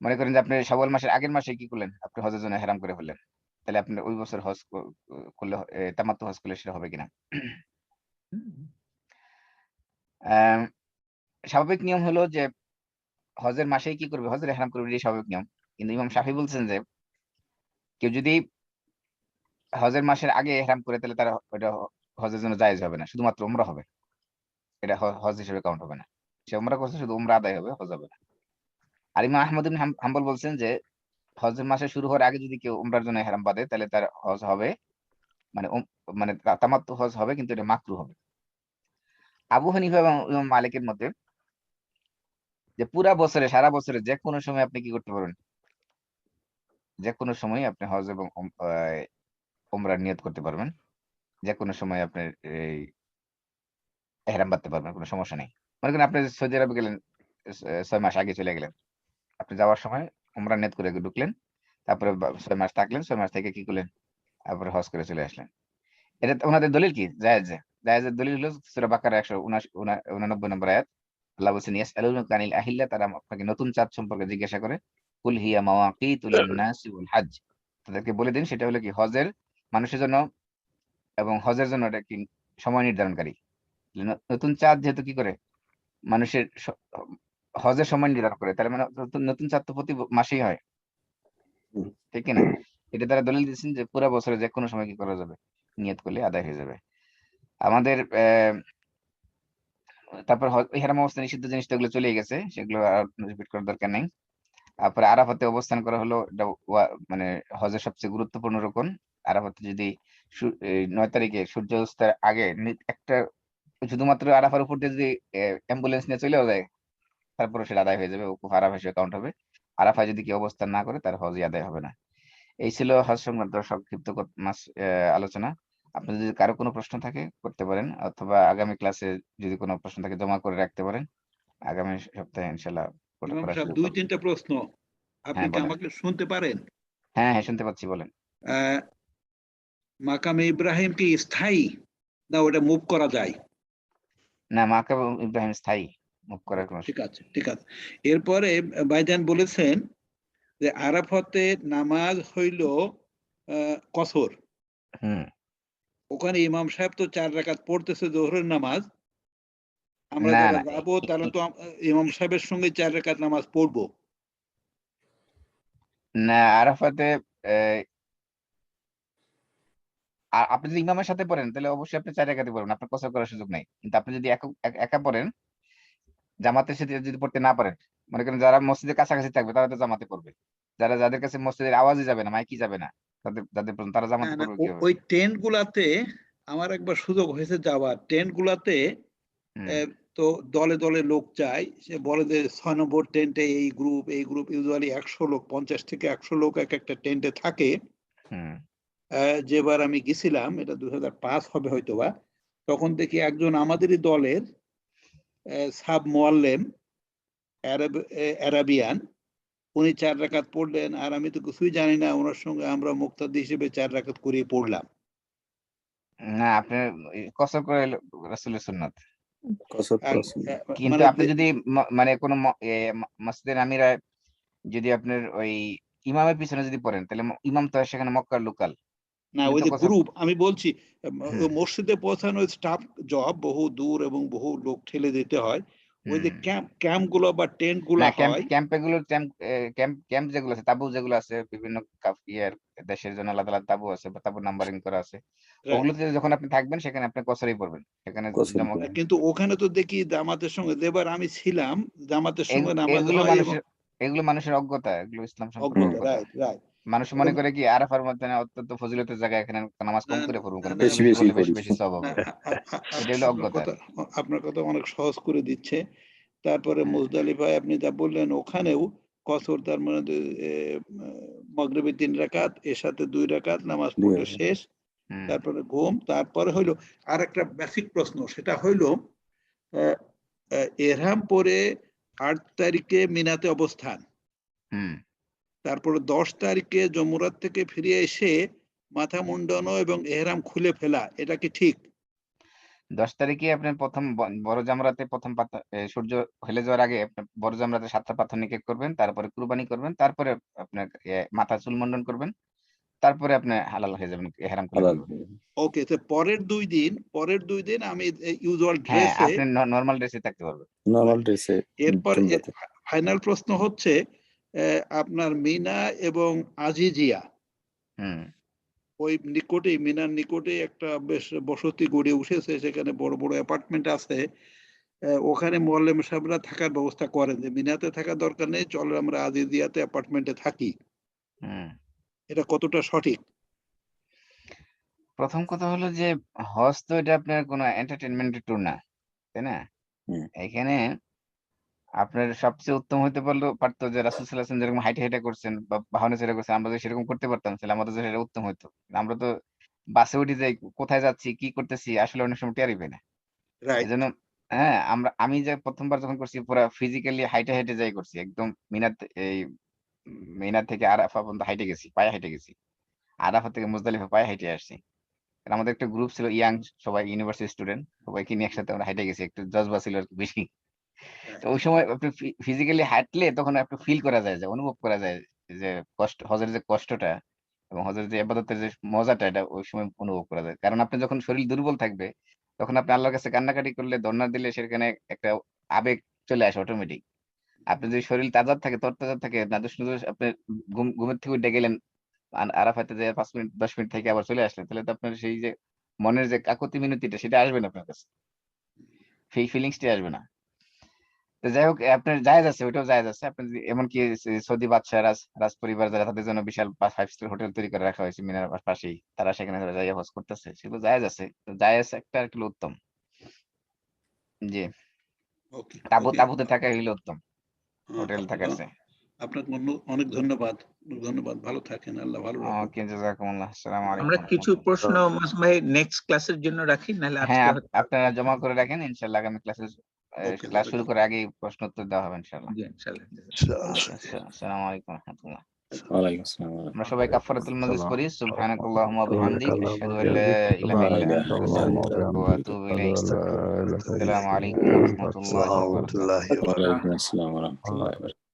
মনে করেন যে আপনি শাওয়াল মাসের আগের মাসে কি করলেন, আপনি হজের জন্য হেরাম করে ফেললেন, তাহলে আপনি ওই বছর হজ করলে, তামাত্তু হজ করলে সেটা হবে কিনা? স্বাভাবিক নিয়ম হলো যে হজের মাসেই কি করবে, হজের হেরাম করবে, এটাই স্বাভাবিক নিয়ম। কিন্তু ইমাম শাফি বলছেন যে কেউ যদি হজের মাসের আগে হেরাম করে তাহলে তারা ওটা হজের জন্য জায়েজ হবে না, শুধুমাত্র উমরা হবে, এটা হজ হিসেবে কাউন্ট হবে না। সে উমরা করছে, শুধু উমরা আদায় হবে, হজ হবে না। আর ইমাম আহমদ ইবনে হাম্বল বলছেন যে হজের মাসে শুরু হওয়ার আগে যদি কেউ উমরার জন্য হেরাম বাঁধে তাহলে তার হজ হবে, মানে মানে তামাত্তু হজ হবে, কিন্তু এটা মাকরু হবে। আবু হানিফা এবং ইমাম মালিকের মতে যে পুরা বছরে, সারা বছরে যে কোনো সময় আপনি কি করতে পারবেন, যে কোনো সময় আপনি হজ এবং উমরার নিয়ত করতে পারবেন, যে কোনো সময় আপনি এই এহরাম বাঁধতে পারবেন, কোনো সমস্যা নেই। মনে করেন আপনি সৌদি আরবে গেলেন, 6 মাস আগে চলে গেলেন, আপনি যাওয়ার সময় উমরা নিয়ত করে ঢুকলেন, তারপরে 6 মাস থাকলেন, 6 মাস থেকে কি করলেন, তারপরে হজ করে চলে আসলেন। এটা ওনাদের দলিল কি? জায়েজে, জায়েজের দলিল হলো সূরা বাকারা 189 নম্বর আয়াত। আল্লাহ বলছেন ইয়াসআলুনাকা আনিল আহিল্লা, তারা আপনাকে নতুন চাঁদ সম্পর্কে জিজ্ঞাসা করে, কুল হিয়া মাওয়াকিতু লিন-নাসি ওয়াল হজ, তাদেরকে বলে দিন সেটা হলো কি হজের, মানুষের জন্য এবং হজের জন্য এটা কি সময় নির্ধারণকারী। নতুন চাঁদ যেহেতু কি করে মানুষের হজের সময় নির্ধারণ করে, তার মানে নতুন চাঁদ তো প্রতি মাসেই হয়, ঠিক কিনা? এটা তারা দলিল দিচ্ছেন যে পুরো বছরে যে কোনো সময় কি করা যাবে, নিয়ত করলে আদায় হয়ে যাবে। আমাদের তারপর ইহরাম অবস্থায় নিষিদ্ধ জিনিস তো এগুলো চলে গেছে, সেগুলো আর রিপিট করার দরকার নেই। তারপরে আরাফাতে অবস্থান করা হলো, এটা মানে হজের সবচেয়ে গুরুত্বপূর্ণ রকম। আরাফাতে যদি এই 9 তারিখে সূর্যাস্তের আগে একটা শুধুমাত্র আরাফার উপর দিয়ে যদি অ্যাম্বুলেন্স নিয়ে চলেও যায়, তারপরে সেটা আদায় হয়ে যাবে, ওকুফ আরাফা হিসেবে কাউন্ট হবে। আরাফায় যদি কেউ অবস্থান না করে তার হজই আদায় হবে না। এই ছিল হজ সংক্রান্ত সংক্ষিপ্ত আলোচনা। আপনার যদি কারো কোনো প্রশ্ন থাকে করতে পারেন, অথবা আগামী ক্লাসে যদি কোনো প্রশ্ন থাকে জমা করে রাখতে পারেন। আগামী সপ্তাহে ইনশাল্লাহ ইমাম করা সাহেব শুরু 2-3টা প্রশ্ন, আপনি হ্যাঁ কি বলেন। আমাকে শুনতে পারেন? হ্যাঁ হ্যাঁ শুনতে পাচ্ছি, বলেন। মাকামে ইব্রাহিম কি স্থায়ী না ওটা মুভ করা যায়? না, মাকাম ইব্রাহিম স্থায়ী, মুভ করার কোনো ঠিক আছে, ঠিক আছে। এরপরে ভাইজান বলেছেন যে আরাফাতে নামাজ হইল কসর। হুম ওখানে ইমাম সাহেব তো 4 রাকাত পড়তেছে জোহরের নামাজ, আমরা না যারা না যাবো তারা তো ইমাম সাহেবের সঙ্গে 4 রাকাত নামাজ পড়বো। না, আরাফাতে আপনি যদি ইমামের সাথে পড়েন তাহলে অবশ্যই আপনি 4 রাকাতই পড়বেন, আপনার কসর করার সুযোগ নাই। কিন্তু আপনি যদি একা পড়েন, জামাতের সাথে যদি পড়তে না পারেন, মনে করেন যারা মসজিদের কাছাকাছি থাকবে তারা তো জামাতে পড়বে, যাদের কাছে মসজিদের আওয়াজই যাবে না, মাইকই যাবে না, যাদের পর্যন্ত তারা না জামাতে না, পড়বে কিভাবে? ওই টেন্ট গুলাতে আমার একবার সুযোগ হয়েছে যাওয়ার। টেন্ট গুলাতে হুম তো দলে দলে লোক যায়, সে বলে যে 6 নম্বর টেন্টে এই গ্রুপ ইউজুয়ালি 100 লোক, 50 থেকে 100 লোক এক একটা টেন্টে থাকে। হুম যেবার আমি গেছিলাম, এটা 2005 হবে হয়তোবা, তখন দেখি একজন আমাদেরই দলের সাব মোয়াল্লেম অ্যারাবিয়ান, উনি 4 রাকাত পড়লেন, আর আমি তো কিছুই জানি না, ওনার সঙ্গে আমরা মুক্তাদি হিসেবে 4 রাকাত করে পড়লাম। না, আপনি কসর করে রাসূলের সুন্নাত। কসর আর করা সুন্নাত। কিন্তু মানে আপনি যদি মানে কোনো মসজিদের আমিরা যদি আপনার ওই ইমামের পিছনে যদি পড়েন, তাহলে ইমাম তো সেখানে মক্কার লোকাল, না, উনি ওই তো যে কসর। গ্রুপ আমি বলছি, হুম মসজিদে পৌঁছানো স্টাফ জব, বহু দূর এবং বহু লোক ঠেলে দিতে হয়। ওই যে হুম ক্যাম্প গুলো বা টেন্ট না, গুলা হয়, ক্যাম্প যেগুলো আছে, তাবু যেগুলো আছে, বিভিন্ন ইয়ার দেশের জন্য আলাদা আলাদা তাবু আছে, বা তাবু নাম্বারিং করা আছে, ওগুলোতে যখন আপনি থাকবেন সেখানে আপনি কসরই পড়বেন, সেখানে কসর পড়া। কিন্তু ওখানে তো দেখি জামাতের সঙ্গে, যেবার আমি ছিলাম জামাতের সঙ্গে নামাজ এগুলো হয় এবং মানুষের অজ্ঞতা, এগুলো ইসলাম সম্পর্কে অজ্ঞতা। অজ্ঞতা। Right, right. মানুষ মনে করে কি আরাফার মধ্যে অত্যন্ত ফজিলতের জায়গায় এখানে নামাজ কম করে পড়বো, কারণ বেশি বেশি বেশি বেশি পড়লে বেশি করি। বেশি সওয়াব হবে। এটা হলো অজ্ঞতা। আপনার কথা অনেক সহজ করে দিচ্ছে। তারপরে হুম মুজদালিফায় আপনি যা বললেন, ওখানেও কসর, তার মানে মাগরিবে 3 রাকাত, এর সাথে 2 রাকাত নামাজ পড়লে শেষ। হুম তারপরে ঘুম। তারপরে হইলো আর একটা বেসিক প্রশ্ন, সেটা হইলো এহরাম পরে 8 তারিখে মিনাতে অবস্থান, হুম তারপরে 10 তারিখে জমুরাত থেকে ফিরে এসে মাথা মুন্ডানো এবং এহরাম খুলে ফেলা, এটা কি ঠিক? 10 তারিখে আপনার প্রথম বড় জামরাতে প্রথম সূর্য হেলে যাওয়ার আগে আপনার বড় জামরাতে 7টা পাথর নিক্ষেপ করবেন, তারপরে কুরবানি করবেন, তারপরে আপনার মাথা চুল মুন্ডন করবেন, তারপরে আপনি হালাল হয়ে যাবেন, এহরাম খুলে হালাল। ফেলবেন। ওকে, তো পরের দুই দিন আমি ইউজুয়াল হ্যাঁ, ড্রেসে। আপনি নরমাল ড্রেসে থাকতে পারবেন। নরমাল ড্রেসে এরপর জুমরাতে। ফাইনাল প্রশ্ন হচ্ছে আপনার মিনা এবং আজিজিয়া, হুম ওই নিকটেই, মিনার নিকটে একটা বেশ বসতি গড়ে উঠেছে, সেখানে বড় বড় অ্যাপার্টমেন্ট আছে। ওখানে মোয়াল্লেম সাহেবরা থাকার ব্যবস্থা করেন যে মিনাতে থাকার দরকার নেই, চলো আমরা আজিজিয়াতে অ্যাপার্টমেন্টে থাকি। হুম এটা কতটা সঠিক? প্রথম কথা হলো যে হজ তো এটা আপনার কোনো এন্টারটেনমেন্টের ট্যুর না, তাই না? হুম। এখানে আপনার সবচেয়ে উত্তম হতে পারতো যে রাসূল সাল্লাল্লাহু আলাইহি ওয়াসাল্লাম যেরকম হাইটে হেঁটে করছেন বা বাহনে চড়ে করছেন, আমরা যদি সেরকম করতে পারতাম তাহলে আমাদের জন্য এটা উত্তম হতো। আমরা তো বাসে উঠে যাই, কোথায় যাচ্ছি কি করতেছি আসলে অনেক সময় টেরই পাই না। রাইট। এজন্য হ্যাঁ, আমি যে প্রথমবার যখন করছি পুরা ফিজিক্যালি হাইটে হেঁটে যাই করছি, একদম মিনার থেকে আরাফা পর্যন্ত হাইটে গেছি, পায়ে হেঁটে গেছি। আরাফা থেকে মুজদালিফা পায়ে হেঁটে আসছি। আর আমাদের একটা গ্রুপ ছিল ইয়াং, সবাই ইউনিভার্সিটি স্টুডেন্ট, সবাইকে নিয়ে একসাথে আমরা হাইটে গেছি, একটু জজবা ছিল আর কি বেশি। তো ওই সময় আপনি ফিজিক্যালি হাঁটলে তখন একটু ফিল করা যায়, যে অনুভব করা যায় যে হজের যে কষ্টটা এবং হজের যে ইবাদতের যে মজাটা, এটা ওই সময় অনুভব করা যায়। কারণ আপনি যখন শরীর দুর্বল থাকবে, তখন আপনি আল্লাহর কাছে কান্নাকাটি করলে, ধর্ণা দিলে সেখানে একটা আবেগ চলে আসে অটোমেটিক। আপনি যদি শরীর তাজা থাকে, তরতাজা থাকে, নাদুস নুদুস, আপনি ঘুমের থেকে উঠে গেলেন, আরাফাতে যে 5 মিনিট 10 মিনিট থেকে আবার চলে আসলেন, তাহলে তো আপনার সেই যে মনের যে কাকুতি মিনতিটা সেটা আসবে না আপনার কাছে, সেই ফিলিংসটা আসবে না। তো যাই হোক আপনার জায়েজ আছে, ওইটাও জায়েজ আছে। আপনি এমনকি সৌদি বাদশাহ রাজ পরিবার যারা, তাদের জন্য বিশাল 5 স্টার হোটেল তৈরি করে রাখা হয়েছে মিনার পাশেই, তারা সেখানে যাইয়া হজ করতেছে, সেগুলো জায়েজ আছে। তো জায়েজ একটা একটু উত্তম। জি, ওকে তাঁবুতে থাকা হইলে উত্তম, হোটেল থাকার চেয়ে। আপনাকে অনেক ধন্যবাদ, ধন্যবাদ। ভালো থাকেন, আল্লাহ ভালো রাখুন। ওকে, জাযাকুমুল্লাহ। আসসালামু আলাইকুম আমরা ওয়া কিছু রাহমাতুল্লাহ। প্রশ্ন মাসুম ভাই নেক্সট ক্লাসের জন্য রাখি, নাহলে হ্যাঁ, আজকে হয়তো আপনারা জমা করে রাখেন, ইনশাআল্লাহ আগামী ক্লাসে ওকে, ক্লাস শুরু করে আগেই প্রশ্ন উত্তর দেওয়া হবে ইনশাআল্লাহ। জি ইনশাআল্লাহ। আসসালামু আলাইকুম ওয়া রাহমাতুল্লাহ। ওয়ালাইকুম আসসালাম ওয়া আমরা সবাই কাফারাতুল মাজলিস পড়ি। সুবহানাকাল্লাহুম্মা ওয়া বিহামদিক, আশহাদু আল লা ইলাহা লা ইল্লা ইলাহা আনতা, ইল্লা আস্তাগফিরুকা ওয়া আতুবু ইলাইক। রাহমাতুল্লাহি আসসালামু আলাইকুম ওয়া রাহমাতুল্লাহি ওয়া বারাকাতুহু। ওয়া বারাকাতুহু। ওয়ালাইকুম আসসালাম ওয়া রাহমাতুল্লাহি ওয়া বারাকাতুহু।